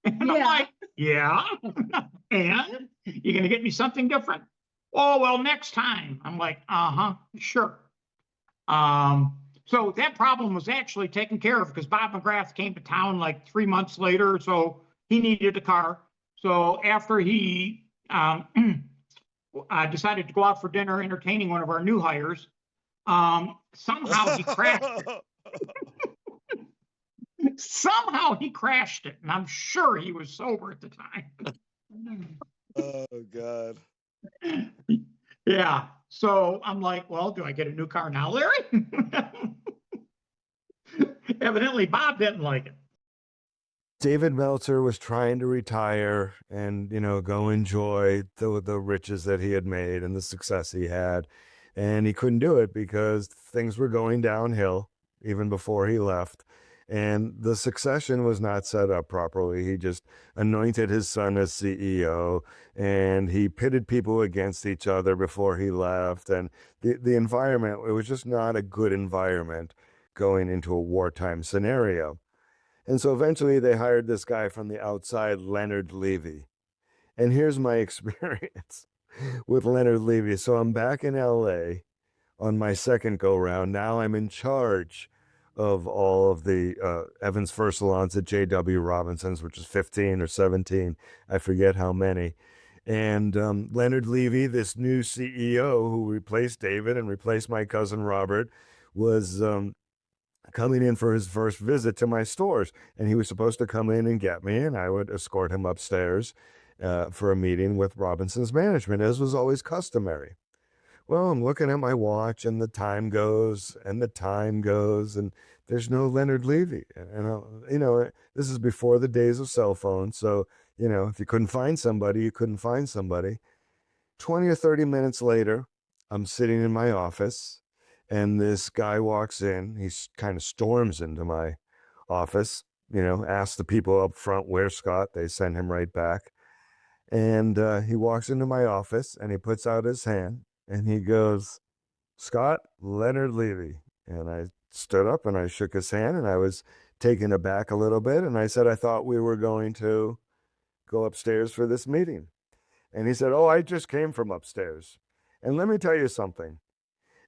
And I'm like, yeah. And you're going to get me something different? Oh, well, next time. I'm like, sure. So that problem was actually taken care of because Bob McGrath came to town like 3 months later. So he needed a car. So after he decided to go out for dinner entertaining one of our new hires, somehow he crashed it. Somehow he crashed it, and I'm sure he was sober at the time. Oh, God. Yeah. So I'm like, well, do I get a new car now, Larry? Evidently, Bob didn't like it. David Meltzer was trying to retire and, go enjoy the riches that he had made and the success he had. And he couldn't do it because things were going downhill even before he left. And the succession was not set up properly. He just anointed his son as CEO, and he pitted people against each other before he left. And the environment, it was just not a good environment going into a wartime scenario. And so eventually they hired this guy from the outside, Leonard Levy. And here's my experience with Leonard Levy. So I'm back in LA on my second go round. Now I'm in charge of all of the Evans Fur Salons at J.W. Robinson's, which is 15 or 17. I forget how many. And Leonard Levy, this new CEO who replaced David and replaced my cousin Robert, was coming in for his first visit to my stores. And he was supposed to come in and get me, and I would escort him upstairs for a meeting with Robinson's management, as was always customary. Well, I'm looking at my watch, and the time goes, and there's no Leonard Levy. And, this is before the days of cell phones. So, if you couldn't find somebody, you couldn't find somebody. 20 or 30 minutes later, I'm sitting in my office, and this guy walks in. He kind of storms into my office, asks the people up front, "Where's Scott?" They send him right back. And he walks into my office, and he puts out his hand, and he goes, "Scott, Leonard Levy." And I stood up and I shook his hand, and I was taken aback a little bit. And I said, "I thought we were going to go upstairs for this meeting." And he said, "Oh, I just came from upstairs." And let me tell you something.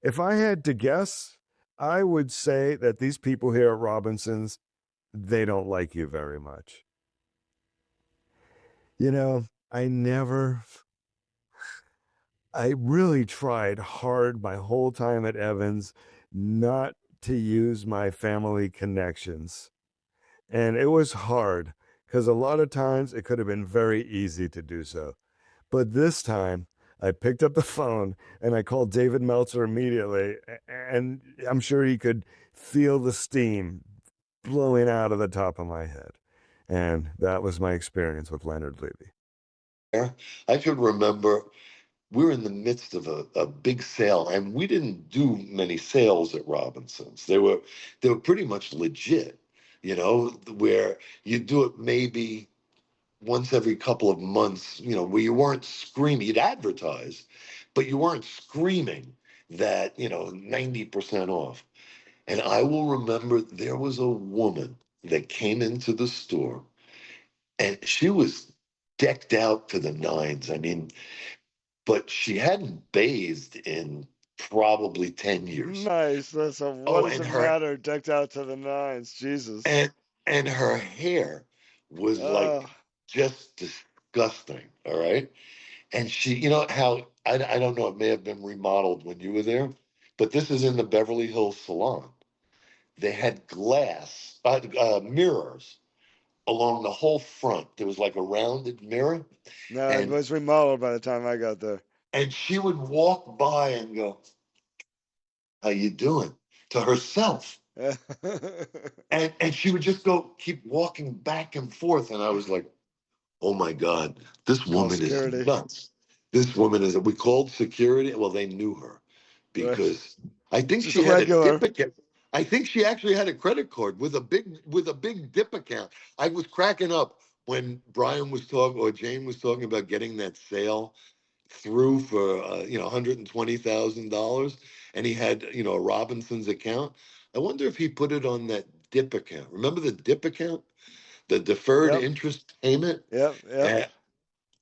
If I had to guess, I would say that these people here at Robinson's, they don't like you very much. I really tried hard my whole time at Evans not to use my family connections. And it was hard because a lot of times it could have been very easy to do so. But this time I picked up the phone and I called David Meltzer immediately. And I'm sure he could feel the steam blowing out of the top of my head. And that was my experience with Leonard Levy. I could remember we were in the midst of a big sale, and we didn't do many sales at Robinson's. They were pretty much legit, where you do it maybe once every couple of months, where you weren't screaming. You'd advertise, but you weren't screaming that, 90% off. And I will remember there was a woman that came into the store, and she was decked out to the nines. I mean, but she hadn't bathed in probably 10 years. Nice. So what Oh, does and it her matter? Decked out to the nines. Jesus. and her hair was Oh, like just disgusting. All right. And she, how I don't know, it may have been remodeled when you were there, but this is in the Beverly Hills salon. They had glass mirrors along the whole front. There was like a rounded mirror, no, it and was remodeled by the time I got there. she would walk by and go, "How you doing?" to herself. And she would just keep walking back and forth. And I was like, oh my God, this Call woman is security. nuts. This woman is, we called security. Well, they knew her Right. because I think Just she a had a regular. dip account. I think she actually had a credit card with a big dip account. I was cracking up when Brian was talking or Jane was talking about getting that sale through for $120,000, and he had a Robinson's account. I wonder if he put it on that dip account. Remember the dip account, the deferred Yep. interest payment? Yep. And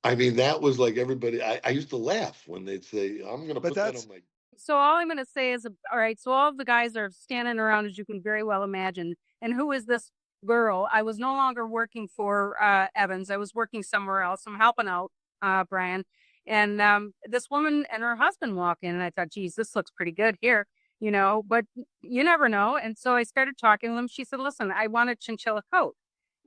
I mean, that was like everybody. I used to laugh when they'd say, "I'm going to But put that that's on my." So all I'm going to say is, all right, so all of the guys are standing around, as you can very well imagine. And who is this girl? I was no longer working for Evans. I was working somewhere else. I'm helping out Brian. And this woman and her husband walk in, and I thought, geez, this looks pretty good here, but you never know. And so I started talking to them. She said, listen, I want a chinchilla coat.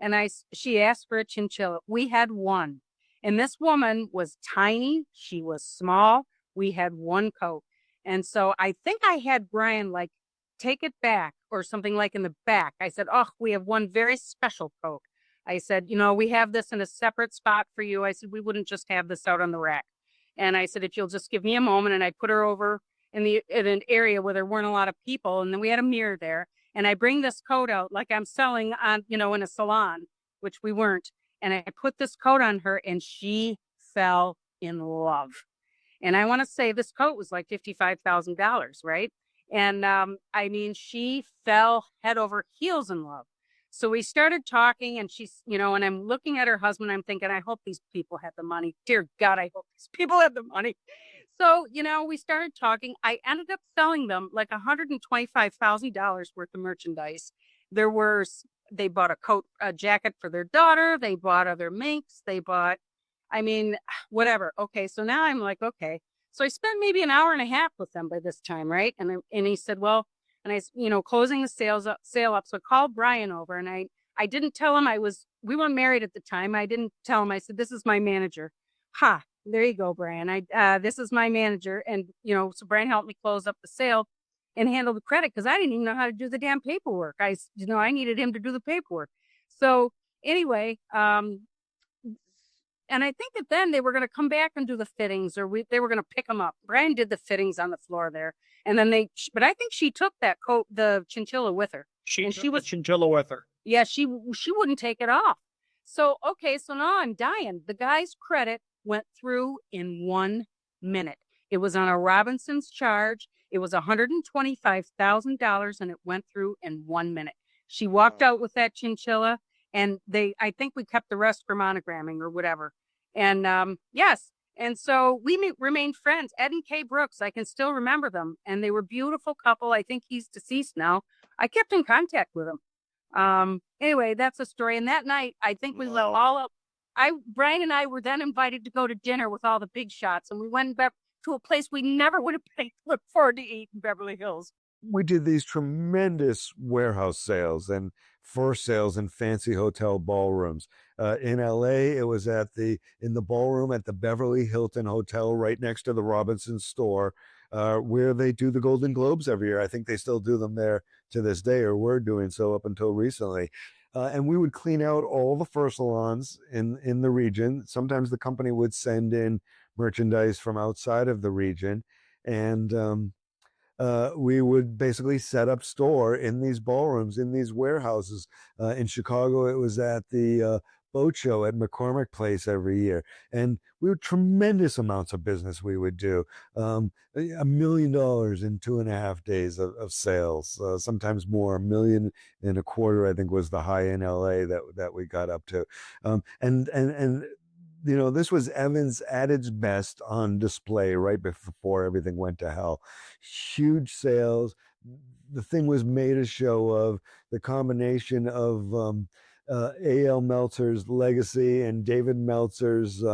And she asked for a chinchilla. We had one. And this woman was tiny. She was small. We had one coat. And so I think I had Brian take it back or something like in the back. I said, oh, we have one very special coat. I said, we have this in a separate spot for you. I said, we wouldn't just have this out on the rack. And I said, if you'll just give me a moment, and I put her over in an area where there weren't a lot of people. And then we had a mirror there. And I bring this coat out like I'm selling on, in a salon, which we weren't. And I put this coat on her, and she fell in love. And I want to say this coat was like $55,000, right? And I mean, she fell head over heels in love. So we started talking, and she's, and I'm looking at her husband. I'm thinking, I hope these people have the money. Dear God, I hope these people have the money. So, we started talking. I ended up selling them like $125,000 worth of merchandise. They bought a jacket for their daughter. They bought other minks. They bought, whatever. Okay. So now I'm like, okay. So I spent maybe an hour and a half with them by this time. Right. And he said, well, and I, closing the sale up. So I called Brian over, and I didn't tell him we weren't married at the time. I didn't tell him. I said, this is my manager. There you go, Brian. This is my manager. And, so Brian helped me close up the sale and handle the credit, because I didn't even know how to do the damn paperwork. I needed him to do the paperwork. So anyway, And I think that then they were going to come back and do the fittings, or they were going to pick them up. Brian did the fittings on the floor there. And then but I think she took that coat, the chinchilla with her. She was chinchilla with her. Yeah, she wouldn't take it off. So, okay, so now I'm dying. The guy's credit went through in 1 minute. It was on a Robinson's charge. It was $125,000 and it went through in 1 minute. She walked out with that chinchilla, and I think we kept the rest for monogramming or whatever. And yes. And so we remained friends. Ed and Kay Brooks, I can still remember them. And they were a beautiful couple. I think he's deceased now. I kept in contact with him. Anyway, that's a story. And that night, I think we let all up. Brian and I were then invited to go to dinner with all the big shots. And we went back to a place we never would have looked forward to eat in Beverly Hills. We did these tremendous warehouse sales and fur sales in fancy hotel ballrooms. In LA, it was in the ballroom at the Beverly Hilton Hotel right next to the Robinson store, where they do the Golden Globes every year. I think they still do them there to this day, or were doing so up until recently. And we would clean out all the fur salons in the region. Sometimes the company would send in merchandise from outside of the region, and we would basically set up store in these ballrooms, in these warehouses. In Chicago, it was at the boat show at McCormick Place every year. And we had tremendous amounts of business we would do. $1 million in 2.5 days of sales, sometimes more. $1.25 million, I think, was the high in LA that we got up to. And you know, this was Evans at its best on display right before everything went to hell. Huge sales. The thing was made a show of. The combination of A.L. Meltzer's legacy and David Meltzer's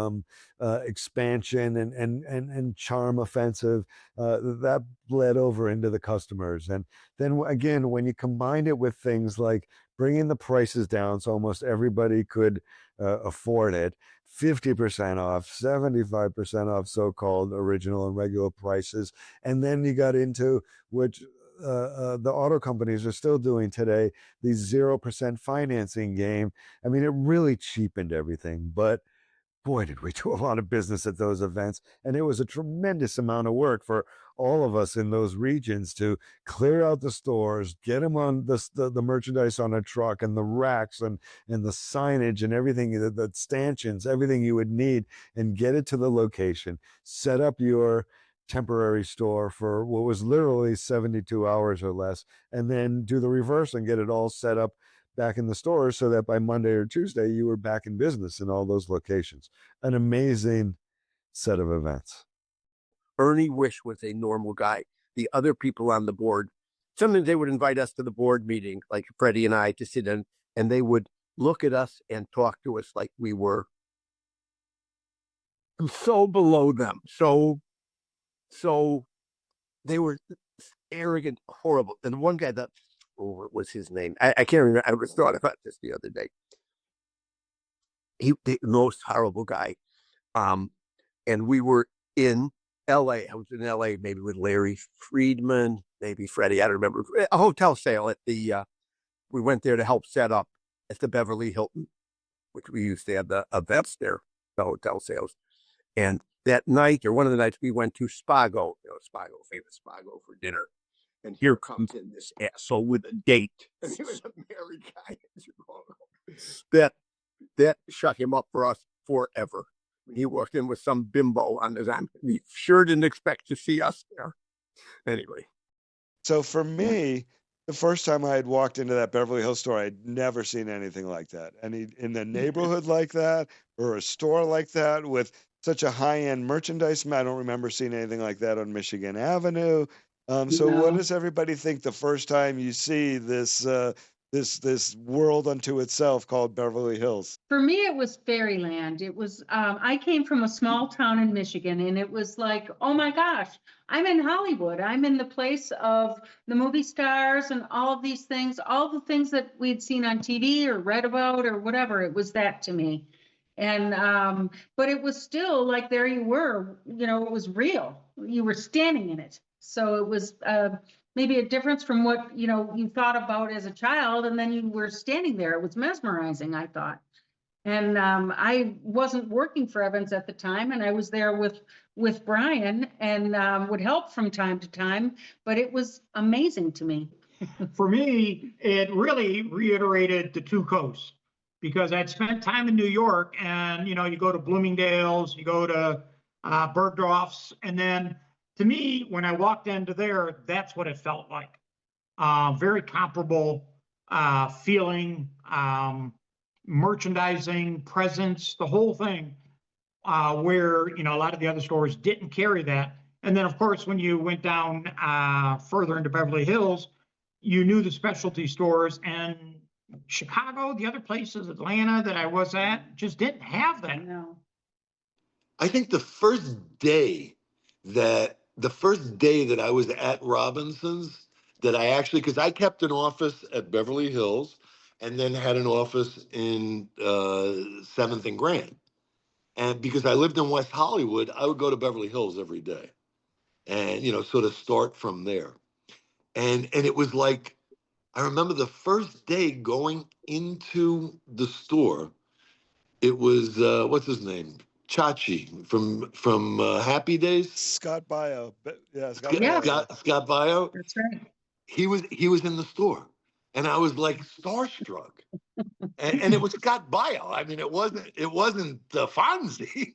expansion and charm offensive, that bled over into the customers. And then again, when you combine it with things like bringing the prices down so almost everybody could afford it, 50% off, 75% off so-called original and regular prices. And then you got into which the auto companies are still doing today, the 0% financing game. I mean, it really cheapened everything, but boy, did we do a lot of business at those events. And it was a tremendous amount of work for all of us in those regions to clear out the stores, get them on the merchandise on a truck and the racks and the signage and everything, the stanchions, everything you would need, and get it to the location, set up your temporary store for what was literally 72 hours or less, and then do the reverse and get it all set up back in the stores so that by Monday or Tuesday you were back in business in all those locations. An amazing set of events. Ernie Wish was a normal guy. The other people on the board, sometimes they would invite us to the board meeting, like Freddie and I, to sit in, and they would look at us and talk to us like we were so below them. So they were arrogant, horrible. And one guy that, what was his name? I can't remember. I was thought about this the other day. The most horrible guy. And we were in LA. I was in LA maybe with Larry Friedman, maybe Freddie. I don't remember. A hotel sale at the, we went there to help set up at the Beverly Hilton, which we used to have the events there, the hotel sales. And that night, or one of the nights, we went to Spago, famous Spago, for dinner. And here comes in this asshole with a date. And he was a married guy in Chicago. That shut him up for us forever. He walked in with some bimbo on his arm. He sure didn't expect to see us there. Anyway. So for me, the first time I had walked into that Beverly Hills store, I'd never seen anything like that. In the neighborhood like that, or a store like that with such a high-end merchandise. I don't remember seeing anything like that on Michigan Avenue. So what does everybody think the first time you see this this world unto itself called Beverly Hills? For me, it was fairyland. It was, I came from a small town in Michigan, and it was like, oh my gosh, I'm in Hollywood. I'm in the place of the movie stars and all of these things, all the things that we'd seen on TV or read about or whatever. It was that to me. And, but it was still like, there you were, you know, it was real. You were standing in it. So it was, maybe a difference from what, you know, you thought about as a child, and then you were standing there. It was mesmerizing, I thought. And I wasn't working for Evans at the time, and I was there with Brian and would help from time to time, but it was amazing to me. For me, it really reiterated the two coasts because I'd spent time in New York, and you go to Bloomingdale's, you go to Bergdorf's, and then to me, when I walked into there, that's what it felt like. Very comparable feeling, merchandising, presence, the whole thing, where a lot of the other stores didn't carry that. And then, of course, when you went down further into Beverly Hills, you knew the specialty stores, and Chicago, the other places, Atlanta that I was at, just didn't have that. No. I think the first day that I was at Robinson's, that I actually, because I kept an office at Beverly Hills and then had an office in 7th and Grand. And because I lived in West Hollywood, I would go to Beverly Hills every day and, sort of start from there. And it was like, I remember the first day going into the store, it was, what's his name? Chachi from Happy Days. Scott Bio. Yeah, Scott Bio. That's right. He was in the store, and I was like starstruck. and it was Scott Bio. I mean, it wasn't Fonzie,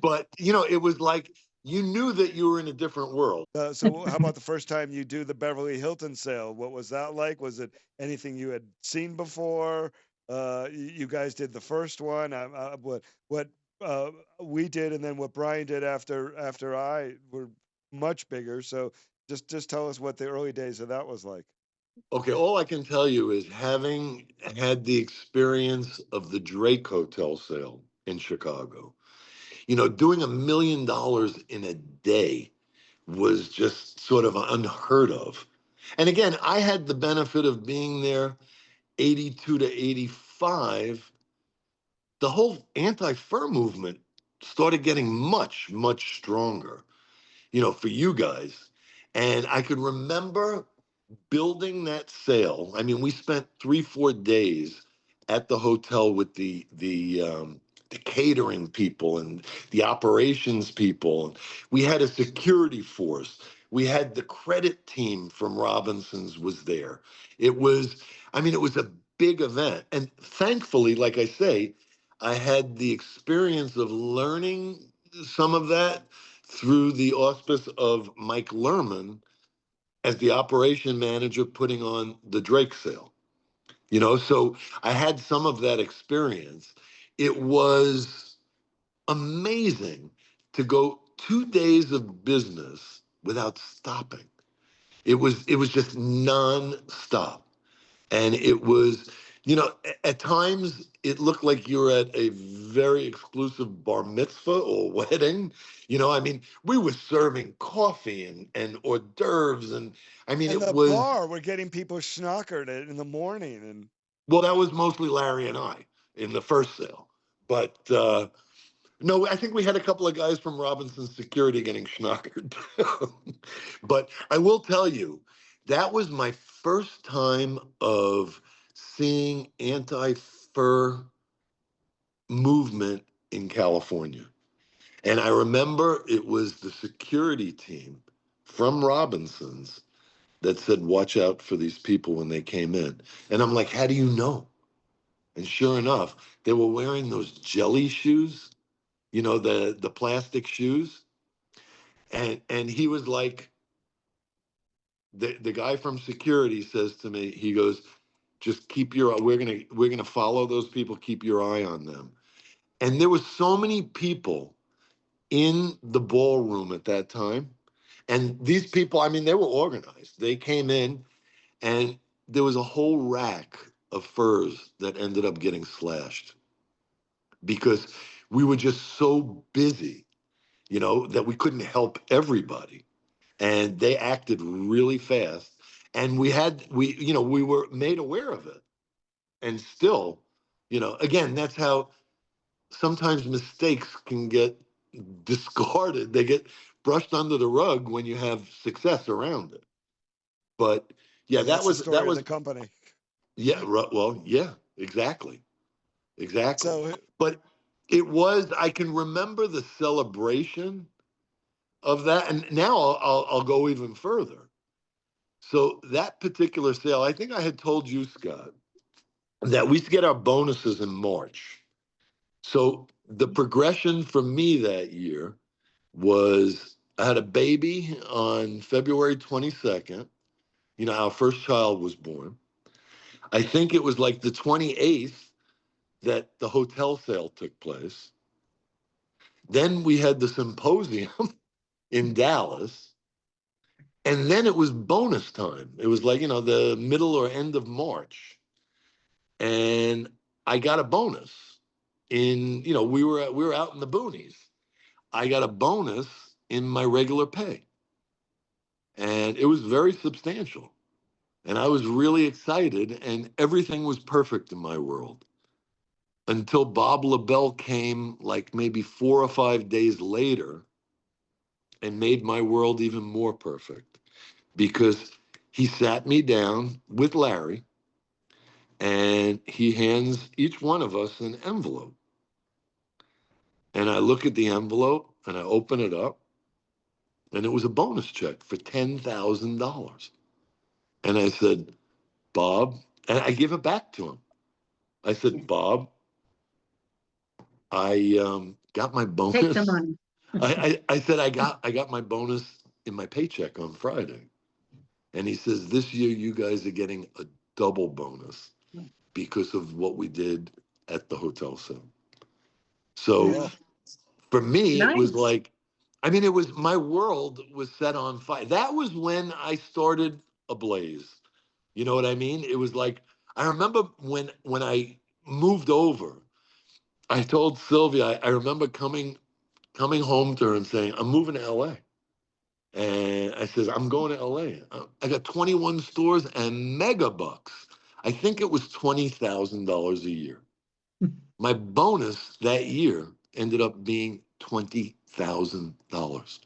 but it was like you knew that you were in a different world. So how about the first time you do the Beverly Hilton sale? What was that like? Was it anything you had seen before? You guys did the first one. What we did, and then what Brian did after I were much bigger. So just tell us what the early days of that was like. Okay, all I can tell you is having had the experience of the Drake Hotel sale in Chicago, doing $1 million in a day was just sort of unheard of. And again, I had the benefit of being there 82 to 85. The whole anti-fur movement started getting much, much stronger, for you guys. And I could remember building that sale. I mean, we spent 3-4 days at the hotel with the catering people and the operations people. We had a security force. We had the credit team from Robinson's was there. It was a big event. And thankfully, like I say, I had the experience of learning some of that through the auspice of Mike Lerman as the operation manager putting on the Drake sale. So I had some of that experience. It was amazing to go 2 days of business without stopping. It was just non-stop. And it was, at times it looked like you were at a very exclusive bar mitzvah or wedding. We were serving coffee and hors d'oeuvres. And it was... bar, we're getting people schnockered in the morning. And well, that was mostly Larry and I in the first sale. But no, I think we had a couple of guys from Robinson's security getting schnockered. But I will tell you, that was my first time of seeing anti-fur movement in California. And I remember it was the security team from Robinson's that said, watch out for these people when they came in. And I'm like, how do you know? And sure enough, they were wearing those jelly shoes, the plastic shoes. And he was like, the guy from security says to me, he goes, just we're gonna follow those people, keep your eye on them. And there was so many people in the ballroom at that time. And these people, they were organized. They came in and there was a whole rack of furs that ended up getting slashed because we were just so busy, that we couldn't help everybody. And they acted really fast. And we were made aware of it. And still, again, that's how sometimes mistakes can get discarded. They get brushed under the rug when you have success around it. But yeah, that was the company. Yeah, well, yeah, exactly. Exactly. So But I can remember the celebration of that. And now I'll go even further. So that particular sale, I think I had told you, Scott, that we used to get our bonuses in March. So the progression for me that year was I had a baby on February 22nd. You know, our first child was born. I think it was like the 28th that the hotel sale took place. Then we had the symposium in Dallas. And then it was bonus time. It was like, the middle or end of March. And I got a bonus we were out in the boonies. I got a bonus in my regular pay. And it was very substantial. And I was really excited, and everything was perfect in my world until Bob LaBelle came like maybe 4 or 5 days later and made my world even more perfect, because he sat me down with Larry and he hands each one of us an envelope. And I look at the envelope and I open it up, and it was a bonus check for $10,000. And I said, Bob, and I give it back to him. I said, Bob, I got my bonus. Take the money. I said I got my bonus in my paycheck on Friday. And he says, this year you guys are getting a double bonus because of what we did at the hotel sale. So Yeah. for me, it was Nice. like, it was, my world was set on fire. That was when I started ablaze. You know what I mean? It was like, I remember when I moved over, I told Sylvia, I remember coming home to her and saying, I'm moving to LA. And I says, I'm going to LA. I got 21 stores and mega bucks. I think it was $20,000 a year. My bonus that year ended up being $20,000.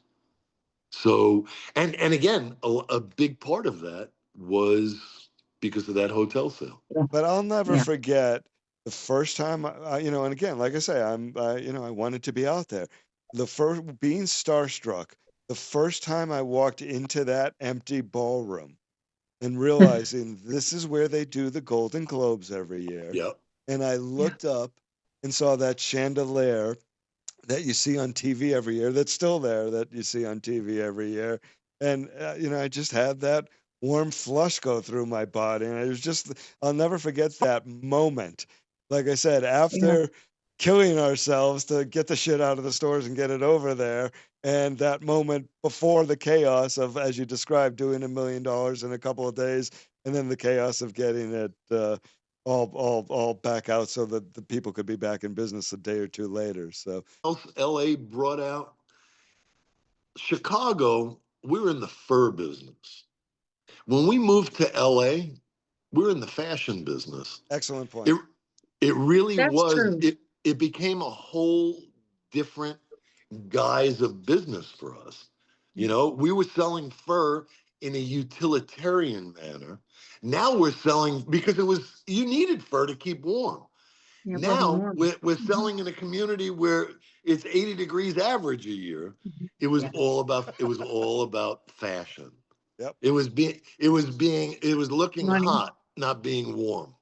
So, and again, a big part of that was because of that hotel sale. But I'll never Yeah. forget the first time, and again, like I say, I wanted to be out there. The first being starstruck, the first time I walked into that empty ballroom and realizing this is where they do the Golden Globes every year. Yep. And I looked up and saw that chandelier that you see on TV every year, that's still there, that you see on TV every year. And, I just had that warm flush go through my body. And it was just, I'll never forget that moment. Like I said, after killing ourselves to get the shit out of the stores and get it over there, and that moment before the chaos of, as you described, doing $1 million in a couple of days, and then the chaos of getting it all back out so that the people could be back in business a day or two later. So LA brought out Chicago. We were in the fur business. When we moved to LA, we were in the fashion business. excellent point. It really That's was. true. It became a whole different guise of business for us. We were selling fur in a utilitarian manner. Now we're selling because you needed fur to keep warm. Yeah, Now we're selling in a community where it's 80 degrees average a year. It was all about fashion. Yep. It was looking Money. hot, not being warm.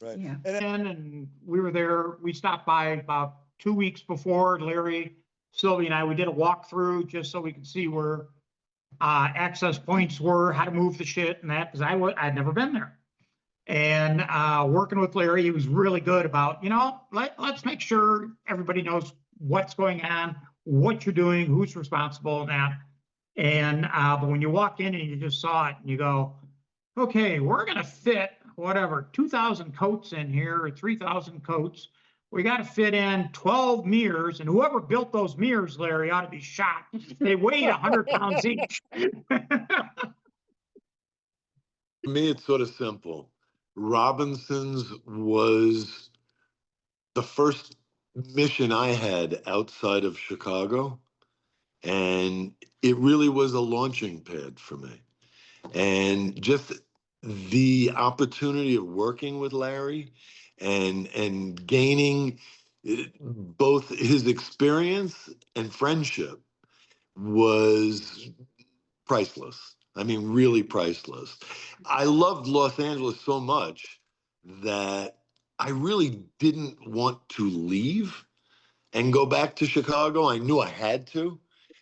Right. Yeah. And we were there, we stopped by about 2 weeks before. Larry, Sylvia and I, we did a walkthrough just so we could see where access points were, how to move the shit and that, because I'd never been there. And working with Larry, he was really good about, let's make sure everybody knows what's going on, what you're doing, who's responsible, and that. And but when you walk in and you just saw it and you go, okay, we're going to fit whatever, 2,000 coats in here or 3,000 coats. We got to fit in 12 mirrors, and whoever built those mirrors, Larry, ought to be shot. They weighed 100 pounds each. For me, it's sort of simple. Robinson's was the first mission I had outside of Chicago, and it really was a launching pad for me. And just the opportunity of working with Larry and gaining both his experience and friendship was priceless. I mean, really priceless. I loved Los Angeles so much that I really didn't want to leave and go back to Chicago. I knew I had to,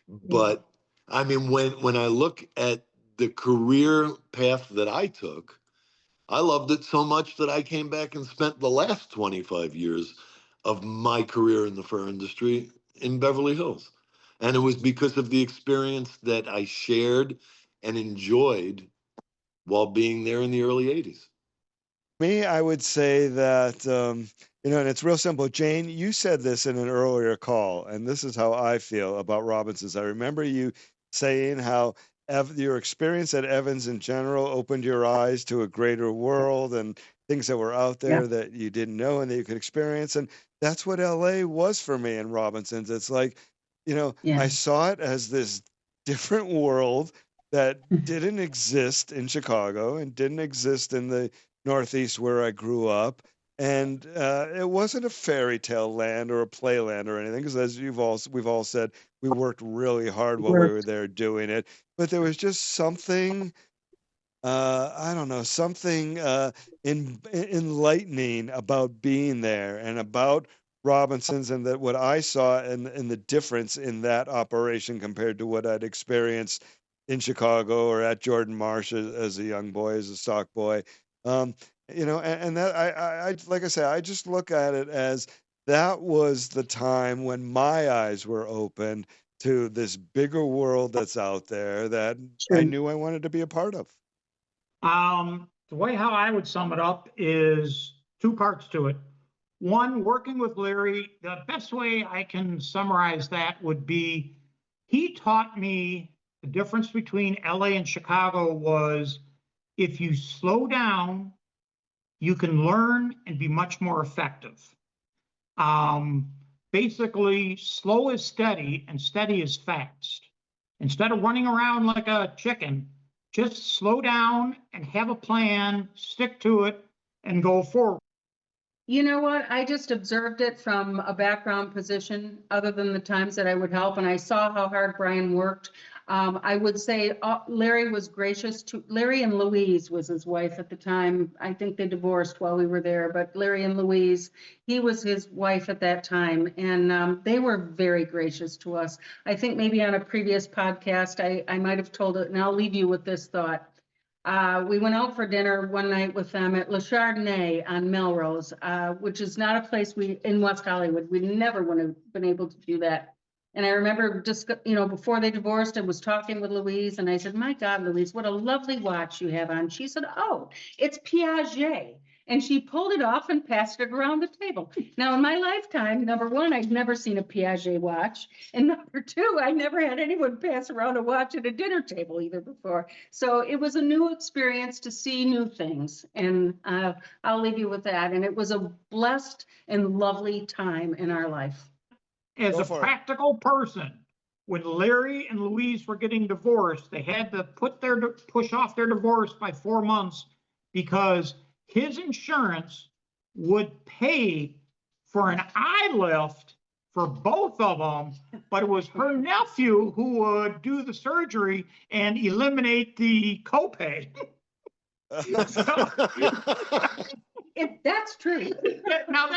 but I mean, when I look at the career path that I took, I loved it so much that I came back and spent the last 25 years of my career in the fur industry in Beverly Hills. And it was because of the experience that I shared and enjoyed while being there in the early 80s. Me, I would say that, and it's real simple. Jane, you said this in an earlier call, and this is how I feel about Robinsons. I remember you saying how your experience at Evans in general opened your eyes to a greater world and things that were out there that you didn't know and that you could experience. And that's what LA was for me in Robinsons. It's like, I saw it as this different world that didn't exist in Chicago and didn't exist in the Northeast where I grew up. And it wasn't a fairy tale land or a playland or anything, because as we've all said, we worked really hard while we were there doing it. But there was just something, I don't know, something enlightening about being there and about Robinsons, and that what I saw and the difference in that operation compared to what I'd experienced in Chicago or at Jordan Marsh as a young boy, as a stock boy. And that I like I say, I just look at it as that was the time when my eyes were opened to this bigger world that's out there that I knew I wanted to be a part of. The way how I would sum it up is two parts to it. One, working with Larry, the best way I can summarize that would be he taught me the difference between LA and Chicago was if you slow down, you can learn and be much more effective. Basically, slow is steady and steady is fast. Instead of running around like a chicken, just slow down and have a plan, stick to it, and go forward. You know what? I just observed it from a background position, other than the times that I would help, and I saw how hard Brian worked. I would say Larry was gracious to, Larry and Louise was his wife at the time. I think they divorced while we were there, but Larry and Louise, he was his wife at that time, and they were very gracious to us. I think maybe on a previous podcast, I might have told it, and I'll leave you with this thought. We went out for dinner one night with them at Le Chardonnay on Melrose, which is not a place in West Hollywood. We never would have been able to do that. And I remember just, before they divorced, I was talking with Louise and I said, my God, Louise, what a lovely watch you have on. She said, oh, it's Piaget. And she pulled it off and passed it around the table. Now, in my lifetime, number one, I'd never seen a Piaget watch. And number two, I never had anyone pass around a watch at a dinner table either before. So it was a new experience to see new things. And I'll leave you with that. And it was a blessed and lovely time in our life. As a practical person, when Larry and Louise were getting divorced, they had to push off their divorce by 4 months because his insurance would pay for an eye lift for both of them, but it was her nephew who would do the surgery and eliminate the copay. That's true. Now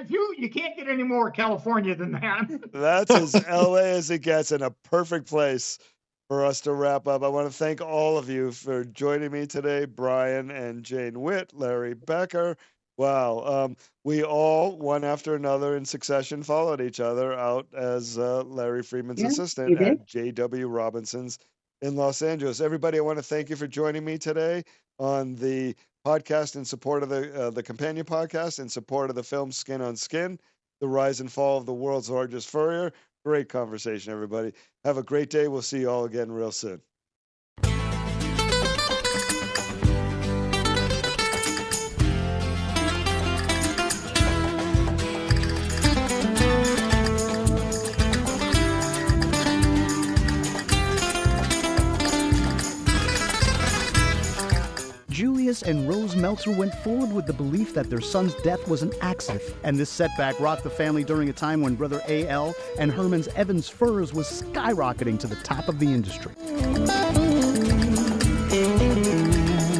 you can't get any more California than that. That's as LA as it gets, and a perfect place for us to wrap up. I want to thank all of you for joining me today, Brian and Jane Witt, Larry Becker. Wow. We all, one after another in succession, followed each other out as Larry Friedman's assistant at J.W. Robinson's in Los Angeles. Everybody, I want to thank you for joining me today on the podcast in support of the companion podcast, in support of the film Skin on Skin, the rise and fall of the world's largest furrier. Great conversation, everybody. Have a great day. We'll see you all again real soon. Dennis and Rose Meltzer went forward with the belief that their son's death was an accident. And this setback rocked the family during a time when brother A.L. and Herman's Evans Furs was skyrocketing to the top of the industry.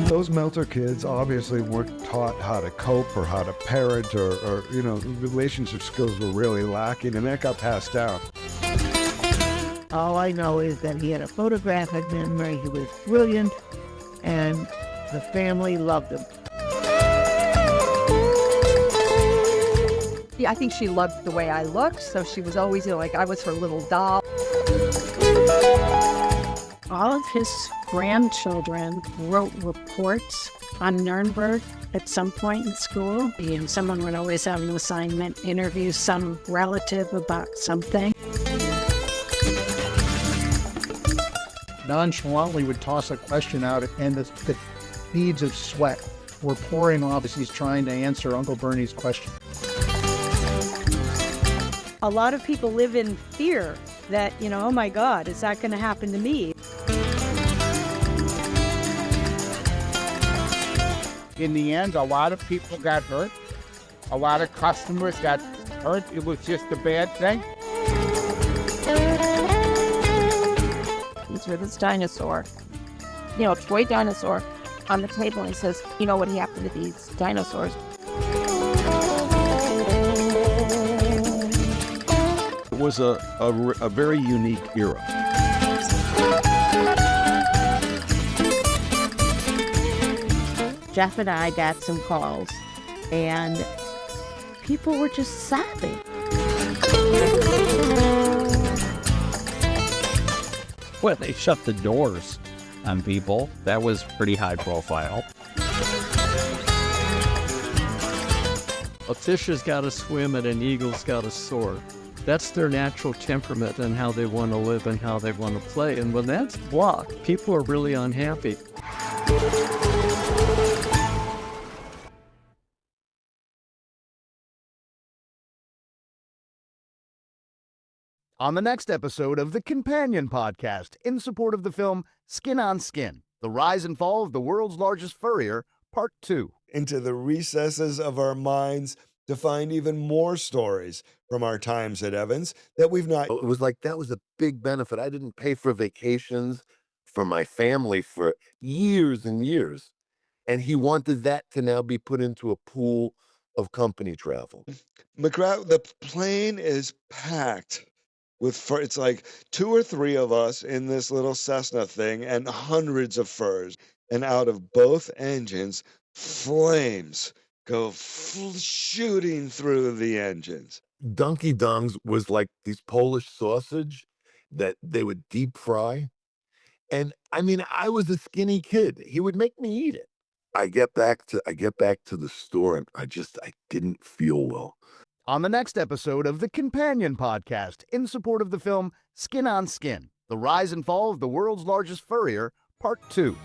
Those Meltzer kids obviously weren't taught how to cope or how to parent or relationship skills were really lacking, and that got passed down. All I know is that he had a photographic memory, he was brilliant, and the family loved him. Yeah, I think she loved the way I looked, so she was always, like I was her little doll. All of his grandchildren wrote reports on Nuremberg at some point in school. And someone would always have an assignment, interview some relative about something. Nonchalantly would toss a question out, and the beads of sweat were pouring off as he's trying to answer Uncle Bernie's question. A lot of people live in fear that, oh my God, is that going to happen to me? In the end, a lot of people got hurt. A lot of customers got hurt. It was just a bad thing. He's with his dinosaur, toy dinosaur on the table, and he says, what happened to these dinosaurs? It was a very unique era. Jeff and I got some calls, and people were just sobbing. Well, they shut the doors on people. That was pretty high profile. A fish has got to swim and an eagle's got to soar. That's their natural temperament and how they want to live and how they want to play. And when that's blocked, people are really unhappy. On the next episode of the Companion Podcast, in support of the film Skin on Skin, The Rise and Fall of the World's Largest Furrier, Part 2. Into the recesses of our minds to find even more stories from our times at Evans that we've not. It was like that was a big benefit. I didn't pay for vacations for my family for years and years. And he wanted that to now be put into a pool of company travel. McGrath, the plane is packed with fur. It's like 2 or 3 of us in this little Cessna thing and hundreds of furs. And out of both engines, flames go shooting through the engines. Donkey Dongs was like these Polish sausage that they would deep fry. And I mean, I was a skinny kid. He would make me eat it. I get back to the store and I didn't feel well. On the next episode of the Companion Podcast, in support of the film Skin on Skin, The Rise and Fall of the World's Largest Furrier, Part 2.